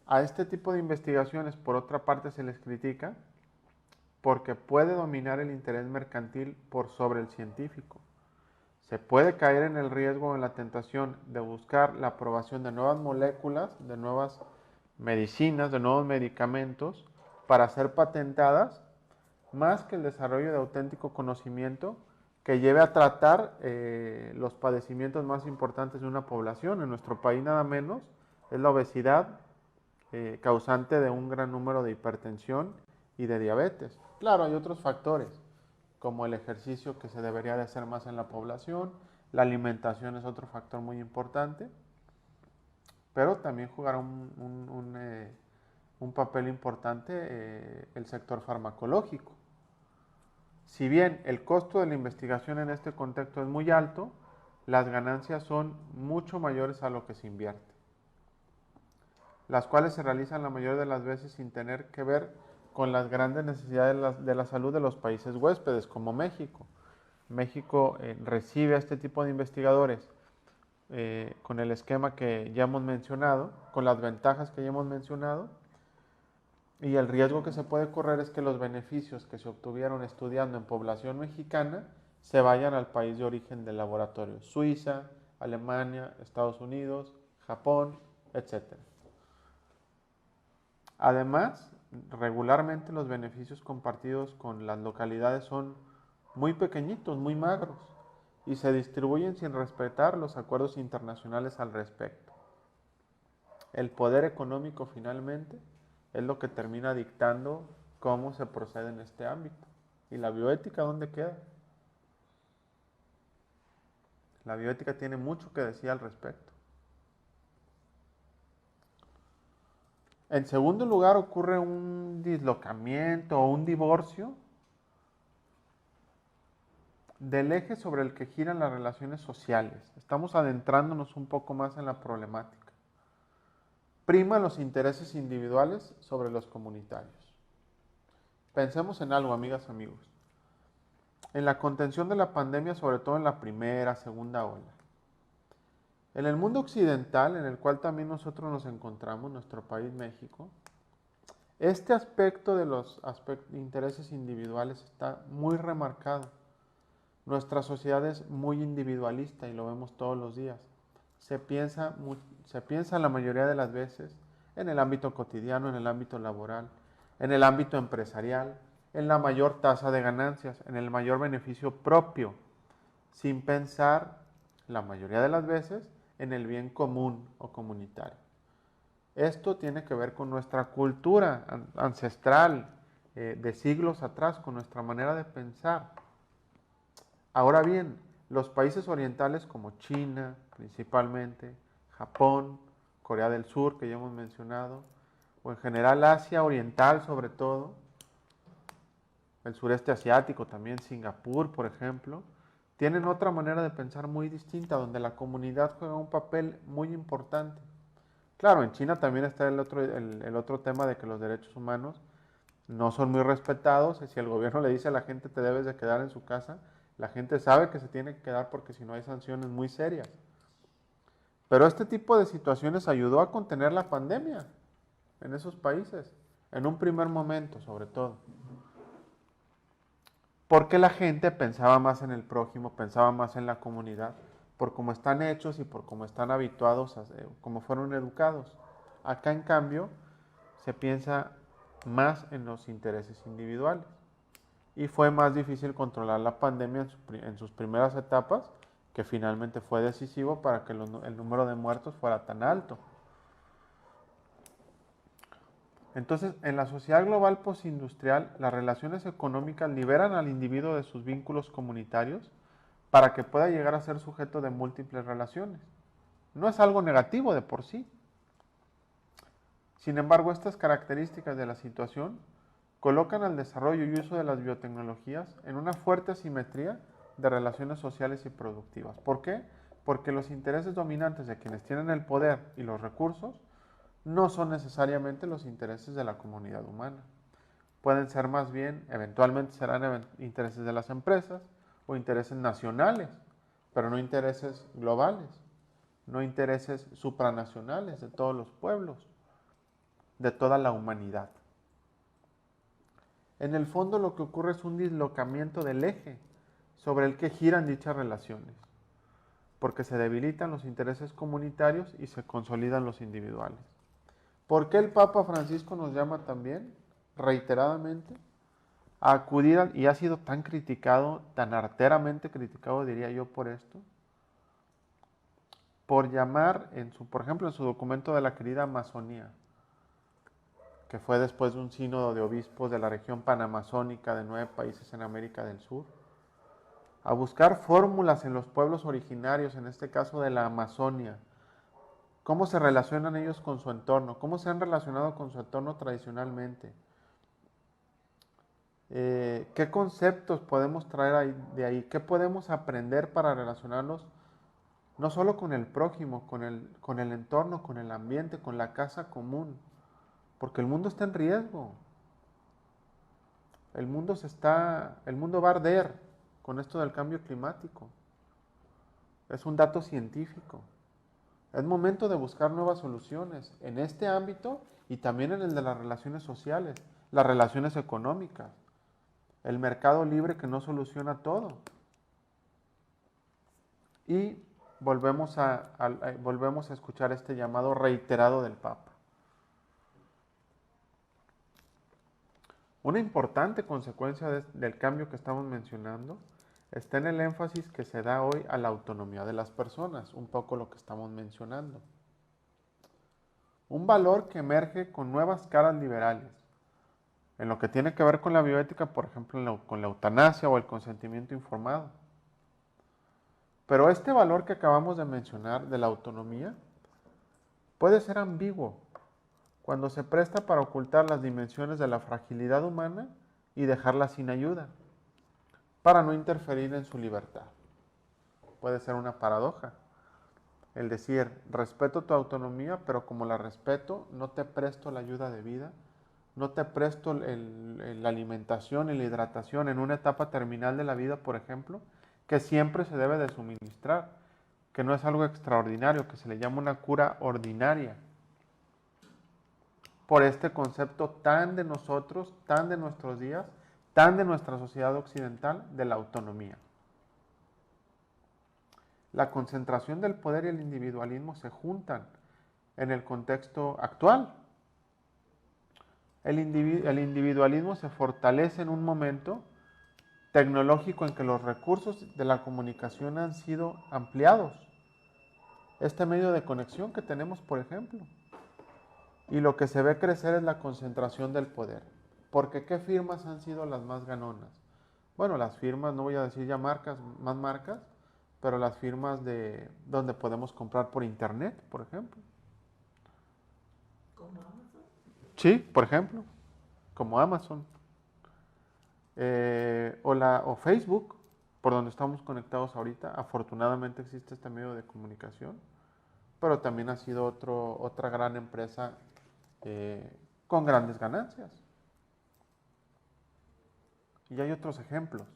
A este tipo de investigaciones, por otra parte, se les critica porque puede dominar el interés mercantil por sobre el científico. Se puede caer en el riesgo o en la tentación de buscar la aprobación de nuevas moléculas, de nuevas medicinas, de nuevos medicamentos para ser patentadas, más que el desarrollo de auténtico conocimiento que lleve a tratar los padecimientos más importantes de una población. En nuestro país nada menos es la obesidad, causante de un gran número de hipertensión y de diabetes. Claro, hay otros factores, como el ejercicio que se debería de hacer más en la población, la alimentación es otro factor muy importante, pero también jugará un papel importante el sector farmacológico. Si bien el costo de la investigación en este contexto es muy alto, las ganancias son mucho mayores a lo que se invierte, las cuales se realizan la mayoría de las veces sin tener que ver con las grandes necesidades de la salud de los países huéspedes, como México. México recibe a este tipo de investigadores con el esquema que ya hemos mencionado, con las ventajas que ya hemos mencionado, y el riesgo que se puede correr es que los beneficios que se obtuvieron estudiando en población mexicana se vayan al país de origen del laboratorio, Suiza, Alemania, Estados Unidos, Japón, etc. Además, regularmente los beneficios compartidos con las localidades son muy pequeñitos, muy magros, y se distribuyen sin respetar los acuerdos internacionales al respecto. El poder económico finalmente es lo que termina dictando cómo se procede en este ámbito. ¿Y la bioética dónde queda? La bioética tiene mucho que decir al respecto. En segundo lugar, ocurre un dislocamiento o un divorcio del eje sobre el que giran las relaciones sociales. Estamos adentrándonos un poco más en la problemática. Prima los intereses individuales sobre los comunitarios. Pensemos en algo, amigas, amigos. En la contención de la pandemia, sobre todo en la primera, segunda ola. En el mundo occidental, en el cual también nosotros nos encontramos, nuestro país México, este aspecto de los intereses individuales está muy remarcado. Nuestra sociedad es muy individualista y lo vemos todos los días. Se piensa la mayoría de las veces en el ámbito cotidiano, en el ámbito laboral, en el ámbito empresarial, en la mayor tasa de ganancias, en el mayor beneficio propio, sin pensar la mayoría de las veces en el bien común o comunitario. Esto tiene que ver con nuestra cultura ancestral de siglos atrás, con nuestra manera de pensar. Ahora bien, los países orientales como China, principalmente, Japón, Corea del Sur, que ya hemos mencionado, o en general Asia Oriental sobre todo, el sureste asiático también, Singapur, por ejemplo, tienen otra manera de pensar muy distinta, donde la comunidad juega un papel muy importante. Claro, en China también está el otro tema de que los derechos humanos no son muy respetados, y si el gobierno le dice a la gente te debes de quedar en su casa, la gente sabe que se tiene que quedar porque si no hay sanciones muy serias. Pero este tipo de situaciones ayudó a contener la pandemia en esos países, en un primer momento sobre todo. Porque la gente pensaba más en el prójimo, pensaba más en la comunidad, por cómo están hechos y por cómo están habituados, como fueron educados. Acá, en cambio, se piensa más en los intereses individuales. Y fue más difícil controlar la pandemia en sus primeras etapas, que finalmente fue decisivo para que el número de muertos fuera tan alto. Entonces, en la sociedad global postindustrial, las relaciones económicas liberan al individuo de sus vínculos comunitarios para que pueda llegar a ser sujeto de múltiples relaciones. No es algo negativo de por sí. Sin embargo, estas características de la situación colocan al desarrollo y uso de las biotecnologías en una fuerte asimetría de relaciones sociales y productivas. ¿Por qué? Porque los intereses dominantes de quienes tienen el poder y los recursos no son necesariamente los intereses de la comunidad humana. Pueden ser más bien, eventualmente serán intereses de las empresas o intereses nacionales, pero no intereses globales, no intereses supranacionales de todos los pueblos, de toda la humanidad. En el fondo lo que ocurre es un dislocamiento del eje sobre el que giran dichas relaciones, porque se debilitan los intereses comunitarios y se consolidan los individuales. ¿Por qué el Papa Francisco nos llama también, reiteradamente, a acudir, y ha sido tan criticado, tan arteramente criticado, diría yo, por esto? Por llamar, por ejemplo, en su documento de la querida Amazonía, que fue después de un sínodo de obispos de la región panamazónica de 9 países en América del Sur, a buscar fórmulas en los pueblos originarios, en este caso de la Amazonia, cómo se relacionan ellos con su entorno, cómo se han relacionado con su entorno tradicionalmente, qué conceptos podemos traer de ahí, qué podemos aprender para relacionarnos no solo con el prójimo, con el entorno, con el ambiente, con la casa común, porque el mundo está en riesgo. El mundo va a arder con esto del cambio climático. Es un dato científico. Es momento de buscar nuevas soluciones en este ámbito y también en el de las relaciones sociales, las relaciones económicas, el mercado libre que no soluciona todo. Y volvemos a escuchar este llamado reiterado del Papa. Una importante consecuencia del cambio que estamos mencionando está en el énfasis que se da hoy a la autonomía de las personas, un poco lo que estamos mencionando. Un valor que emerge con nuevas caras liberales, en lo que tiene que ver con la bioética, por ejemplo, con la eutanasia o el consentimiento informado. Pero este valor que acabamos de mencionar de la autonomía puede ser ambiguo cuando se presta para ocultar las dimensiones de la fragilidad humana y dejarla sin ayuda, para no interferir en su libertad. Puede ser una paradoja el decir, respeto tu autonomía, pero como la respeto, no te presto la ayuda de vida, no te presto la alimentación y la hidratación en una etapa terminal de la vida, por ejemplo, que siempre se debe de suministrar, que no es algo extraordinario, que se le llama una cura ordinaria, por este concepto tan de nosotros, tan de nuestros días, tan de nuestra sociedad occidental, de la autonomía. La concentración del poder y el individualismo se juntan en el contexto actual. El individualismo se fortalece en un momento tecnológico en que los recursos de la comunicación han sido ampliados. Este medio de conexión que tenemos, por ejemplo. Y lo que se ve crecer es la concentración del poder. Porque ¿qué firmas han sido las más ganonas? Bueno, las firmas, no voy a decir ya marcas, más marcas, pero las firmas de donde podemos comprar por internet, por ejemplo. ¿Como Amazon? Sí, por ejemplo, como Amazon. O Facebook, por donde estamos conectados ahorita. Afortunadamente existe este medio de comunicación, pero también ha sido otra gran empresa con grandes ganancias. Y hay otros ejemplos.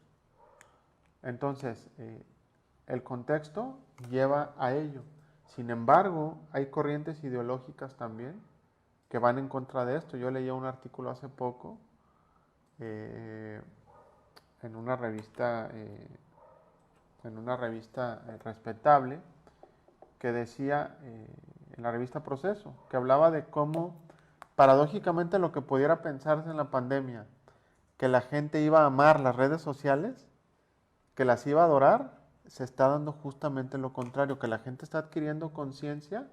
Entonces, el contexto lleva a ello. Sin embargo, hay corrientes ideológicas también que van en contra de esto. Yo leía un artículo hace poco en una revista, respetable, que decía, la revista Proceso, que hablaba de cómo, paradójicamente, lo que pudiera pensarse en la pandemia, que la gente iba a amar las redes sociales, que las iba a adorar, se está dando justamente lo contrario, que la gente está adquiriendo conciencia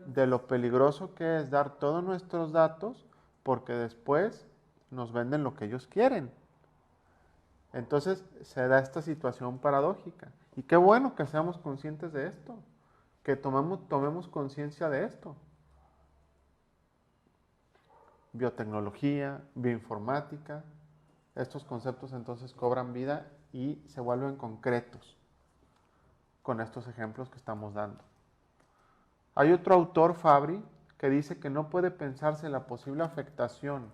de lo peligroso que es dar todos nuestros datos, porque después nos venden lo que ellos quieren. Entonces se da esta situación paradójica. Y qué bueno que seamos conscientes de esto, que tomemos conciencia de esto. Biotecnología, bioinformática, estos conceptos entonces cobran vida y se vuelven concretos con estos ejemplos que estamos dando. Hay otro autor, Fabri, que dice que no puede pensarse la posible afectación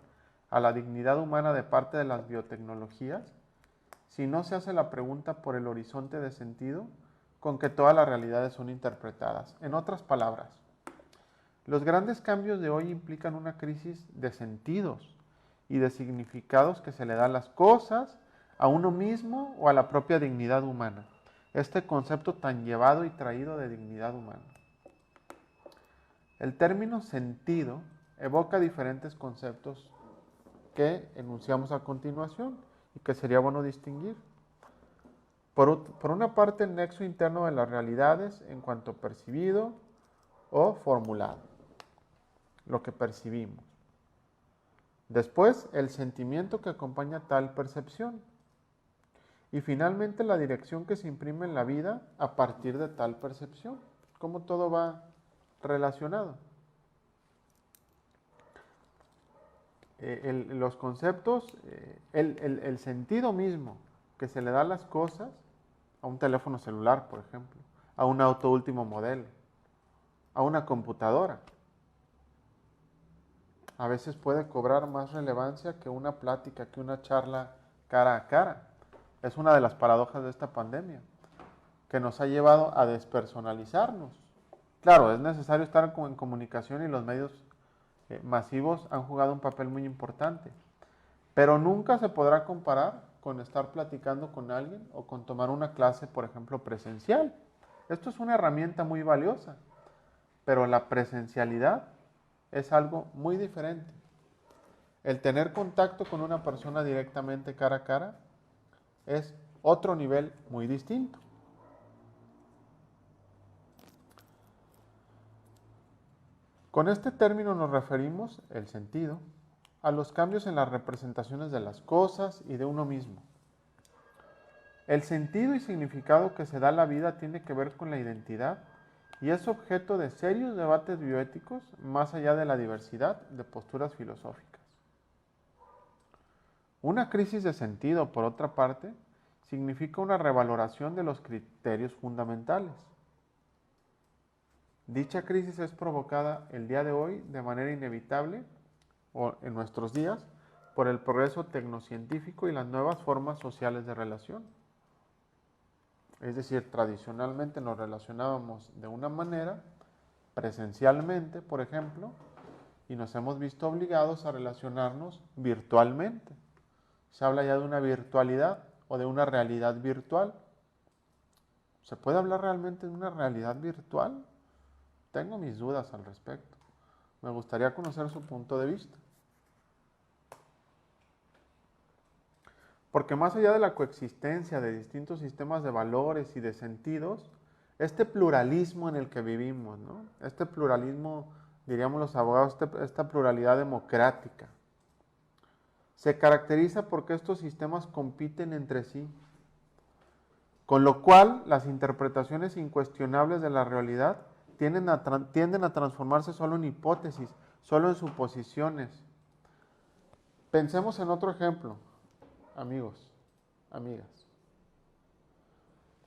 a la dignidad humana de parte de las biotecnologías si no se hace la pregunta por el horizonte de sentido con que todas las realidades son interpretadas. En otras palabras, los grandes cambios de hoy implican una crisis de sentidos y de significados que se le da a las cosas, a uno mismo o a la propia dignidad humana. Este concepto tan llevado y traído de dignidad humana. El término sentido evoca diferentes conceptos que enunciamos a continuación y que sería bueno distinguir. Por una parte, el nexo interno de las realidades en cuanto percibido o formulado, lo que percibimos. Después, el sentimiento que acompaña tal percepción. Y finalmente, la dirección que se imprime en la vida a partir de tal percepción. Cómo todo va relacionado. Los conceptos, el sentido mismo que se le da a las cosas, a un teléfono celular, por ejemplo, a un auto último modelo, a una computadora, a veces puede cobrar más relevancia que una plática, que una charla cara a cara. Es una de las paradojas de esta pandemia, que nos ha llevado a despersonalizarnos. Claro, es necesario estar en comunicación y los medios masivos han jugado un papel muy importante, pero nunca se podrá comparar con estar platicando con alguien o con tomar una clase, por ejemplo, presencial. Esto es una herramienta muy valiosa, pero la presencialidad es algo muy diferente. El tener contacto con una persona directamente cara a cara es otro nivel muy distinto. Con este término nos referimos, el sentido, a los cambios en las representaciones de las cosas y de uno mismo. El sentido y significado que se da a la vida tiene que ver con la identidad y es objeto de serios debates bioéticos más allá de la diversidad de posturas filosóficas. Una crisis de sentido, por otra parte, significa una revaloración de los criterios fundamentales. Dicha crisis es provocada el día de hoy de manera inevitable, o en nuestros días, por el progreso tecnocientífico y las nuevas formas sociales de relación. Es decir, tradicionalmente nos relacionábamos de una manera, presencialmente, por ejemplo, y nos hemos visto obligados a relacionarnos virtualmente. Se habla ya de una virtualidad o de una realidad virtual. ¿Se puede hablar realmente de una realidad virtual? Tengo mis dudas al respecto. Me gustaría conocer su punto de vista. Porque más allá de la coexistencia de distintos sistemas de valores y de sentidos, este pluralismo en el que vivimos, ¿no? Este pluralismo, diríamos los abogados, esta pluralidad democrática, se caracteriza porque estos sistemas compiten entre sí, con lo cual las interpretaciones incuestionables de la realidad tienden a transformarse solo en hipótesis, solo en suposiciones. Pensemos en otro ejemplo, amigos, amigas.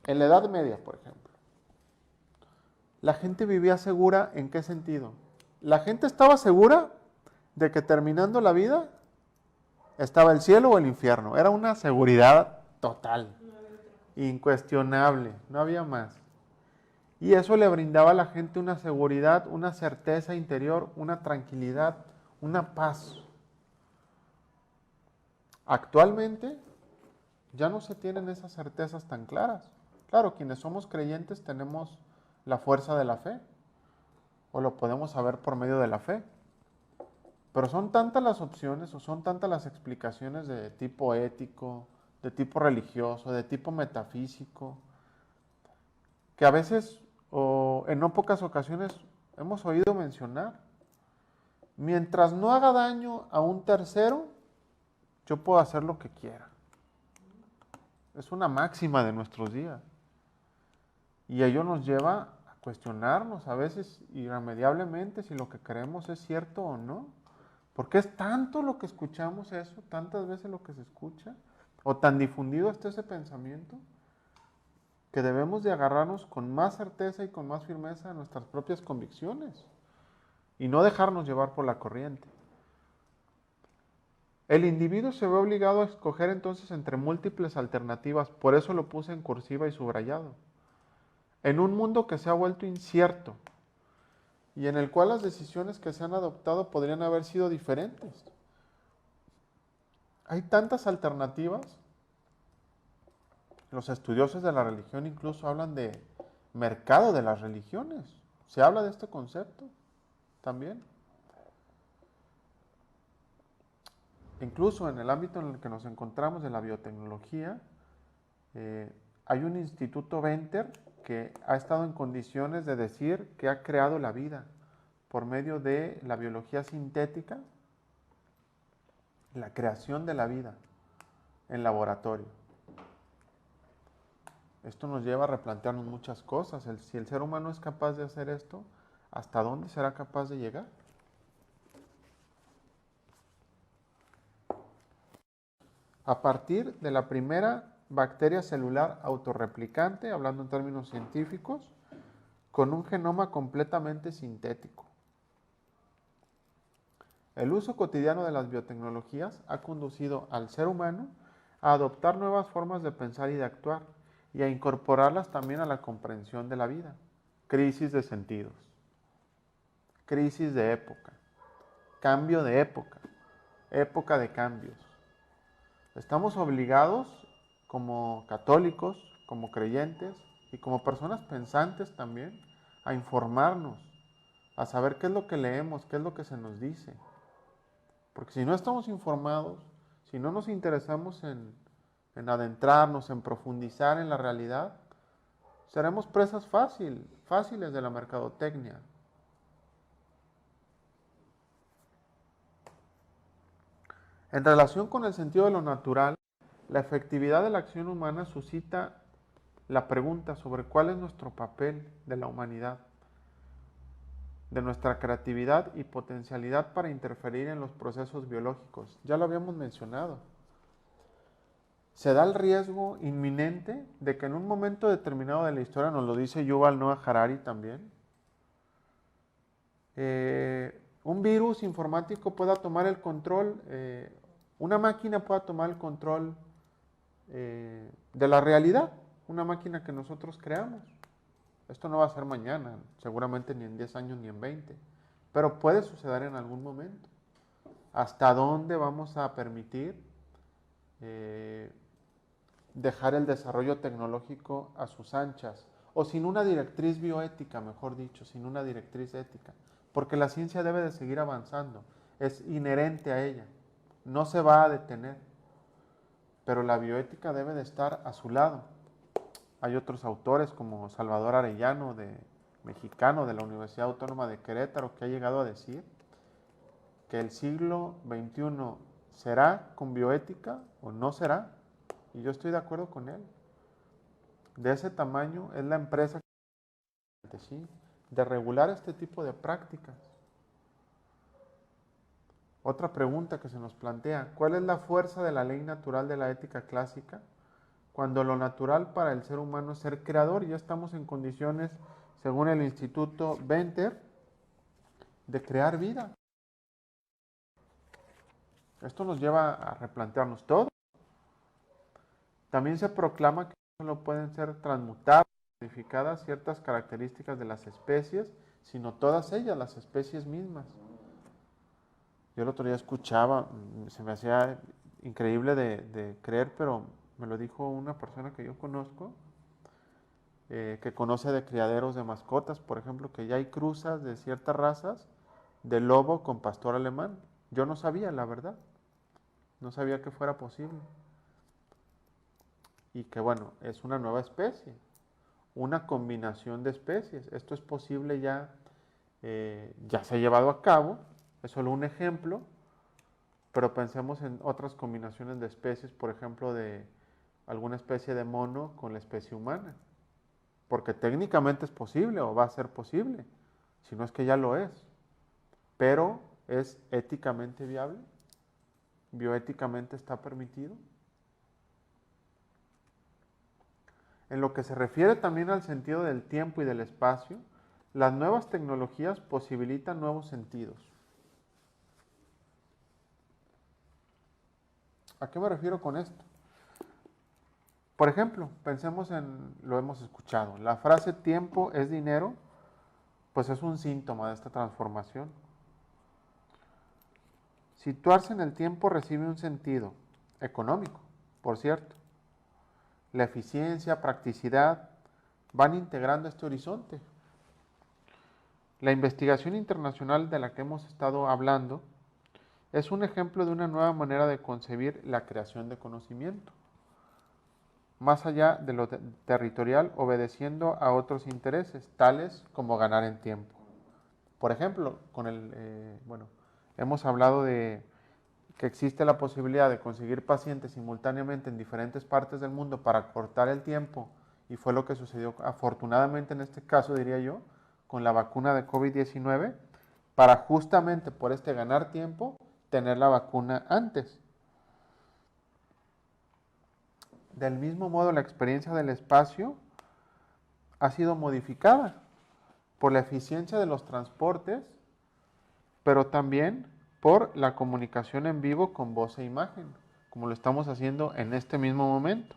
En la Edad Media, por ejemplo, la gente vivía segura. ¿En qué sentido? La gente estaba segura de que terminando la vida estaba el cielo o el infierno. Era una seguridad total, incuestionable, no había más. Y eso le brindaba a la gente una seguridad, una certeza interior, una tranquilidad, una paz. Actualmente ya no se tienen esas certezas tan claras. Claro, quienes somos creyentes tenemos la fuerza de la fe, o lo podemos saber por medio de la fe. Pero son tantas las opciones o son tantas las explicaciones de tipo ético, de tipo religioso, de tipo metafísico, que a veces o en no pocas ocasiones hemos oído mencionar. Mientras no haga daño a un tercero, yo puedo hacer lo que quiera. Es una máxima de nuestros días. Y ello nos lleva a cuestionarnos a veces irremediablemente si lo que creemos es cierto o no. Porque es tanto lo que escuchamos eso, tantas veces lo que se escucha, o tan difundido está ese pensamiento, que debemos de agarrarnos con más certeza y con más firmeza a nuestras propias convicciones y no dejarnos llevar por la corriente. El individuo se ve obligado a escoger entonces entre múltiples alternativas, por eso lo puse en cursiva y subrayado. En un mundo que se ha vuelto incierto y en el cual las decisiones que se han adoptado podrían haber sido diferentes. Hay tantas alternativas. Los estudiosos de la religión incluso hablan de mercado de las religiones. Se habla de este concepto también. Incluso en el ámbito en el que nos encontramos de la biotecnología, hay un instituto Venter que ha estado en condiciones de decir que ha creado la vida por medio de la biología sintética, la creación de la vida en laboratorio. Esto nos lleva a replantearnos muchas cosas. Si el ser humano es capaz de hacer esto, ¿hasta dónde será capaz de llegar? A partir de la primera bacteria celular autorreplicante, hablando en términos científicos, con un genoma completamente sintético. El uso cotidiano de las biotecnologías ha conducido al ser humano a adoptar nuevas formas de pensar y de actuar y a incorporarlas también a la comprensión de la vida. Crisis de sentidos, crisis de época, cambio de época, época de cambios. Estamos obligados como católicos, como creyentes y como personas pensantes también a informarnos, a saber qué es lo que leemos, qué es lo que se nos dice. Porque si no estamos informados, si no nos interesamos en adentrarnos, en profundizar en la realidad, seremos presas fáciles de la mercadotecnia. En relación con el sentido de lo natural, la efectividad de la acción humana suscita la pregunta sobre cuál es nuestro papel de la humanidad, de nuestra creatividad y potencialidad para interferir en los procesos biológicos. Ya lo habíamos mencionado. Se da el riesgo inminente de que en un momento determinado de la historia, nos lo dice Yuval Noah Harari también, un virus informático pueda tomar el control, una máquina pueda tomar el control de la realidad, una máquina que nosotros creamos. Esto no va a ser mañana, seguramente ni en 10 años ni en 20, pero puede suceder en algún momento. ¿Hasta dónde vamos a permitir dejar el desarrollo tecnológico a sus anchas? O sin una directriz bioética, mejor dicho, sin una directriz ética. Porque la ciencia debe de seguir avanzando, es inherente a ella, no se va a detener. Pero la bioética debe de estar a su lado. Hay otros autores como Salvador Arellano, mexicano de la Universidad Autónoma de Querétaro, que ha llegado a decir que el siglo XXI será con bioética o no será. Y yo estoy de acuerdo con él. De ese tamaño es la empresa ¿sí? de regular este tipo de prácticas. Otra pregunta que se nos plantea, ¿cuál es la fuerza de la ley natural de la ética clásica? Cuando lo natural para el ser humano es ser creador y ya estamos en condiciones, según el Instituto Venter, de crear vida. Esto nos lleva a replantearnos todo. También se proclama que no pueden ser transmutadas, modificadas ciertas características de las especies, sino todas ellas, las especies mismas. Yo el otro día escuchaba, se me hacía increíble de creer, pero me lo dijo una persona que yo conozco, que conoce de criaderos de mascotas, por ejemplo, que ya hay cruzas de ciertas razas de lobo con pastor alemán. Yo no sabía, la verdad. No sabía que fuera posible. Y que bueno, es una nueva especie, una combinación de especies. Esto es posible ya, ya se ha llevado a cabo, es solo un ejemplo, pero pensemos en otras combinaciones de especies, por ejemplo, de alguna especie de mono con la especie humana, porque técnicamente es posible o va a ser posible, si no es que ya lo es, pero ¿es éticamente viable? ¿Bioéticamente está permitido? En lo que se refiere también al sentido del tiempo y del espacio, las nuevas tecnologías posibilitan nuevos sentidos. ¿A qué me refiero con esto? Por ejemplo, pensemos en, lo hemos escuchado, la frase tiempo es dinero, pues es un síntoma de esta transformación. Situarse en el tiempo recibe un sentido económico, por cierto. La eficiencia, practicidad van integrando este horizonte. La investigación internacional de la que hemos estado hablando es un ejemplo de una nueva manera de concebir la creación de conocimiento, más allá de lo territorial, obedeciendo a otros intereses, tales como ganar en tiempo. Por ejemplo, hemos hablado de que existe la posibilidad de conseguir pacientes simultáneamente en diferentes partes del mundo para cortar el tiempo, y fue lo que sucedió afortunadamente en este caso, diría yo, con la vacuna de COVID-19, para justamente por este ganar tiempo, tener la vacuna antes. Del mismo modo, la experiencia del espacio ha sido modificada por la eficiencia de los transportes, pero también por la comunicación en vivo con voz e imagen, como lo estamos haciendo en este mismo momento,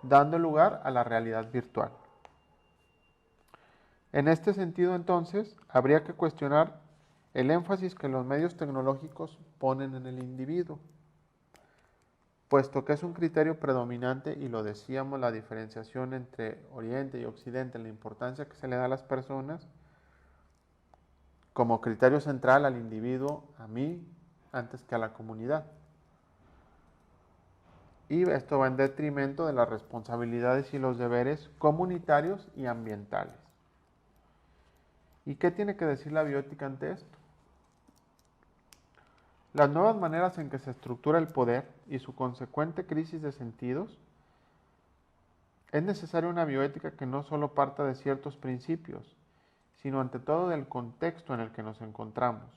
dando lugar a la realidad virtual. En este sentido, entonces, habría que cuestionar el énfasis que los medios tecnológicos ponen en el individuo, puesto que es un criterio predominante, y lo decíamos, la diferenciación entre Oriente y Occidente, la importancia que se le da a las personas, como criterio central al individuo, a mí, antes que a la comunidad. Y esto va en detrimento de las responsabilidades y los deberes comunitarios y ambientales. ¿Y qué tiene que decir la bioética ante esto? Las nuevas maneras en que se estructura el poder y su consecuente crisis de sentidos, es necesaria una bioética que no solo parta de ciertos principios, sino ante todo del contexto en el que nos encontramos,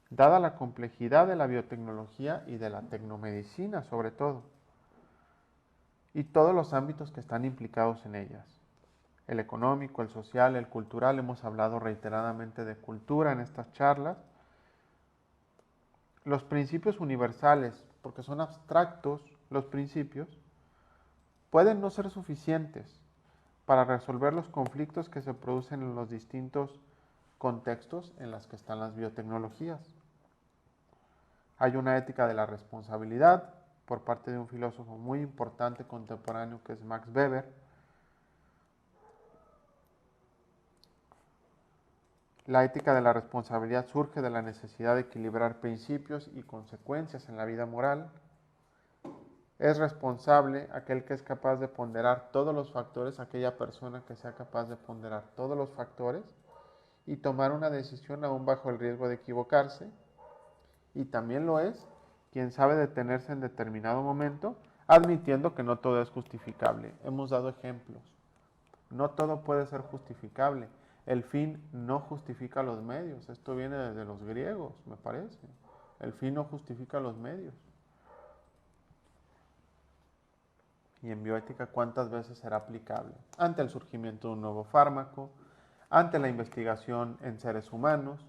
dada la complejidad de la biotecnología y de la tecnomedicina sobre todo, y todos los ámbitos que están implicados en ellas. El económico, el social, el cultural, hemos hablado reiteradamente de cultura en estas charlas. Los principios universales, porque son abstractos los principios, pueden no ser suficientes para resolver los conflictos que se producen en los distintos contextos en los que están las biotecnologías. Hay una ética de la responsabilidad por parte de un filósofo muy importante contemporáneo que es Max Weber. La ética de la responsabilidad surge de la necesidad de equilibrar principios y consecuencias en la vida moral. Es responsable aquel que es capaz de ponderar todos los factores, aquella persona que sea capaz de ponderar todos los factores y tomar una decisión aún bajo el riesgo de equivocarse. Y también lo es quien sabe detenerse en determinado momento, admitiendo que no todo es justificable. Hemos dado ejemplos. No todo puede ser justificable. El fin no justifica los medios. Esto viene desde los griegos, me parece. El fin no justifica los medios. Y en bioética, ¿cuántas veces será aplicable? Ante el surgimiento de un nuevo fármaco, ante la investigación en seres humanos,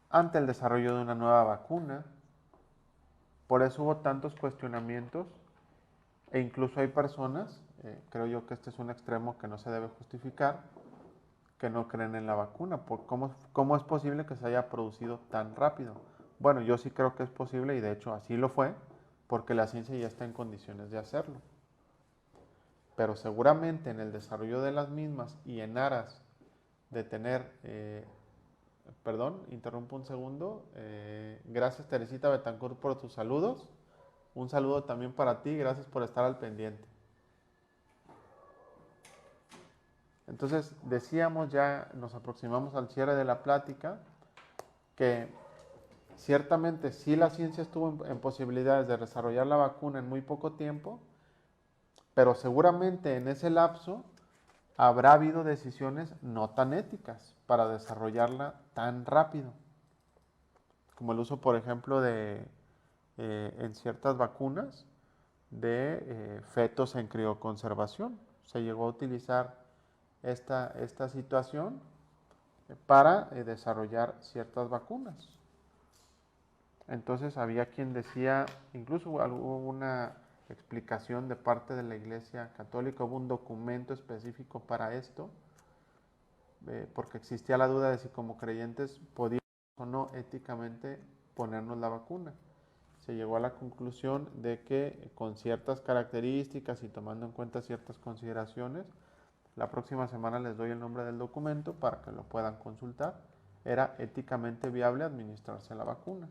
ante el desarrollo de una nueva vacuna. Por eso hubo tantos cuestionamientos, e incluso hay personas, creo yo que este es un extremo que no se debe justificar, que no creen en la vacuna. ¿Cómo es posible que se haya producido tan rápido? Bueno, yo sí creo que es posible, y de hecho así lo fue, porque la ciencia ya está en condiciones de hacerlo. pero seguramente en el desarrollo de las mismas y en aras de tener, perdón, interrumpo un segundo, gracias Teresita Betancourt por tus saludos, un saludo también para ti, gracias por estar al pendiente. Entonces decíamos, ya nos aproximamos al cierre de la plática, que ciertamente sí la ciencia estuvo en posibilidades de desarrollar la vacuna en muy poco tiempo, pero seguramente en ese lapso habrá habido decisiones no tan éticas para desarrollarla tan rápido, como el uso, por ejemplo, en ciertas vacunas de fetos en crioconservación. Se llegó a utilizar esta situación para desarrollar ciertas vacunas. Entonces había quien decía, incluso hubo una explicación de parte de la Iglesia Católica, hubo un documento específico para esto, porque existía la duda de si como creyentes podíamos o no éticamente ponernos la vacuna. Se llegó a la conclusión de que con ciertas características y tomando en cuenta ciertas consideraciones, la próxima semana les doy el nombre del documento para que lo puedan consultar, era éticamente viable administrarse la vacuna.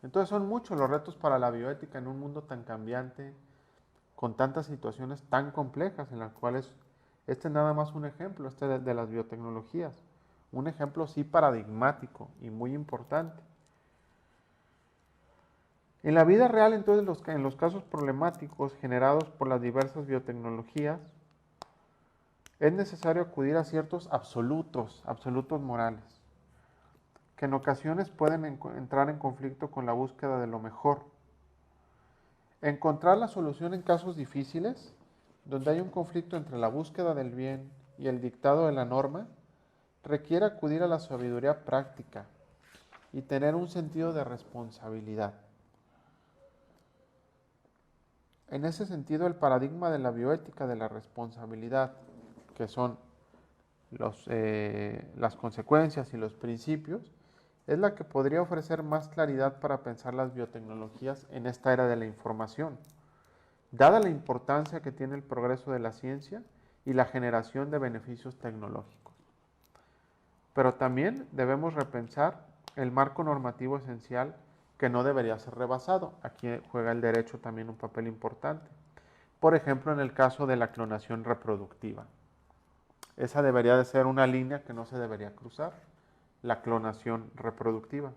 Entonces son muchos los retos para la bioética en un mundo tan cambiante, con tantas situaciones tan complejas en las cuales este es nada más un ejemplo, este de las biotecnologías, un ejemplo sí paradigmático y muy importante. En la vida real, entonces, en los casos problemáticos generados por las diversas biotecnologías, es necesario acudir a ciertos absolutos morales, que en ocasiones pueden entrar en conflicto con la búsqueda de lo mejor. Encontrar la solución en casos difíciles, donde hay un conflicto entre la búsqueda del bien y el dictado de la norma, requiere acudir a la sabiduría práctica y tener un sentido de responsabilidad. En ese sentido, el paradigma de la bioética de la responsabilidad, que son las consecuencias y los principios, es la que podría ofrecer más claridad para pensar las biotecnologías en esta era de la información, dada la importancia que tiene el progreso de la ciencia y la generación de beneficios tecnológicos. Pero también debemos repensar el marco normativo esencial que no debería ser rebasado. Aquí juega el derecho también un papel importante. Por ejemplo, en el caso de la clonación reproductiva. Esa debería de ser una línea que no se debería cruzar, la clonación reproductiva.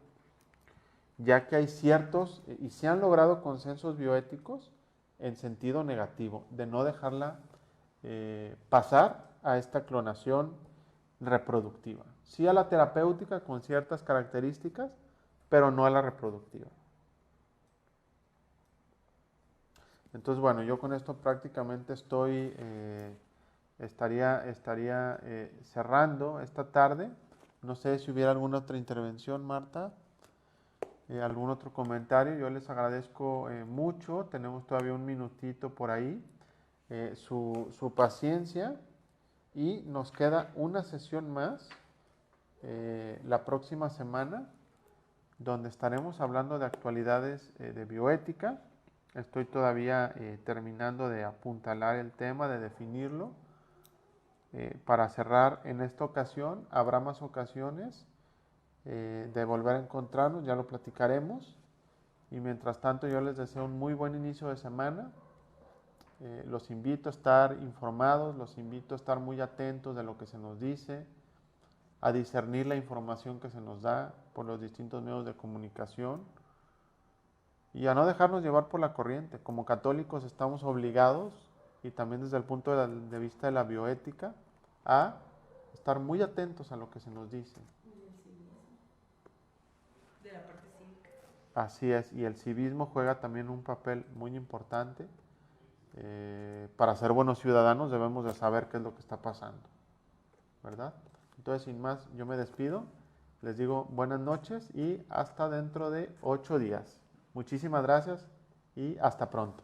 Ya que hay ciertos, y se han logrado consensos bioéticos en sentido negativo, de no dejarla pasar a esta clonación reproductiva. Sí a la terapéutica con ciertas características, pero no a la reproductiva. Entonces, bueno, yo con esto prácticamente estaría cerrando esta tarde. No sé si hubiera alguna otra intervención, Marta, algún otro comentario. Yo les agradezco mucho. Tenemos todavía un minutito por ahí. Su paciencia. Y nos queda una sesión más la próxima semana, donde estaremos hablando de actualidades de bioética. Estoy todavía terminando de apuntalar el tema, de definirlo. Para cerrar en esta ocasión, habrá más ocasiones de volver a encontrarnos, ya lo platicaremos. Y mientras tanto yo les deseo un muy buen inicio de semana. Los invito a estar informados, los invito a estar muy atentos de lo que se nos dice, a discernir la información que se nos da por los distintos medios de comunicación y a no dejarnos llevar por la corriente. Como católicos estamos obligados, y también desde el punto de vista de la bioética, a estar muy atentos a lo que se nos dice. De la parte cívica. Así es, y el civismo juega también un papel muy importante. Para ser buenos ciudadanos debemos de saber qué es lo que está pasando, ¿verdad? Entonces, sin más, yo me despido, les digo buenas noches y hasta dentro de 8 días. Muchísimas gracias y hasta pronto.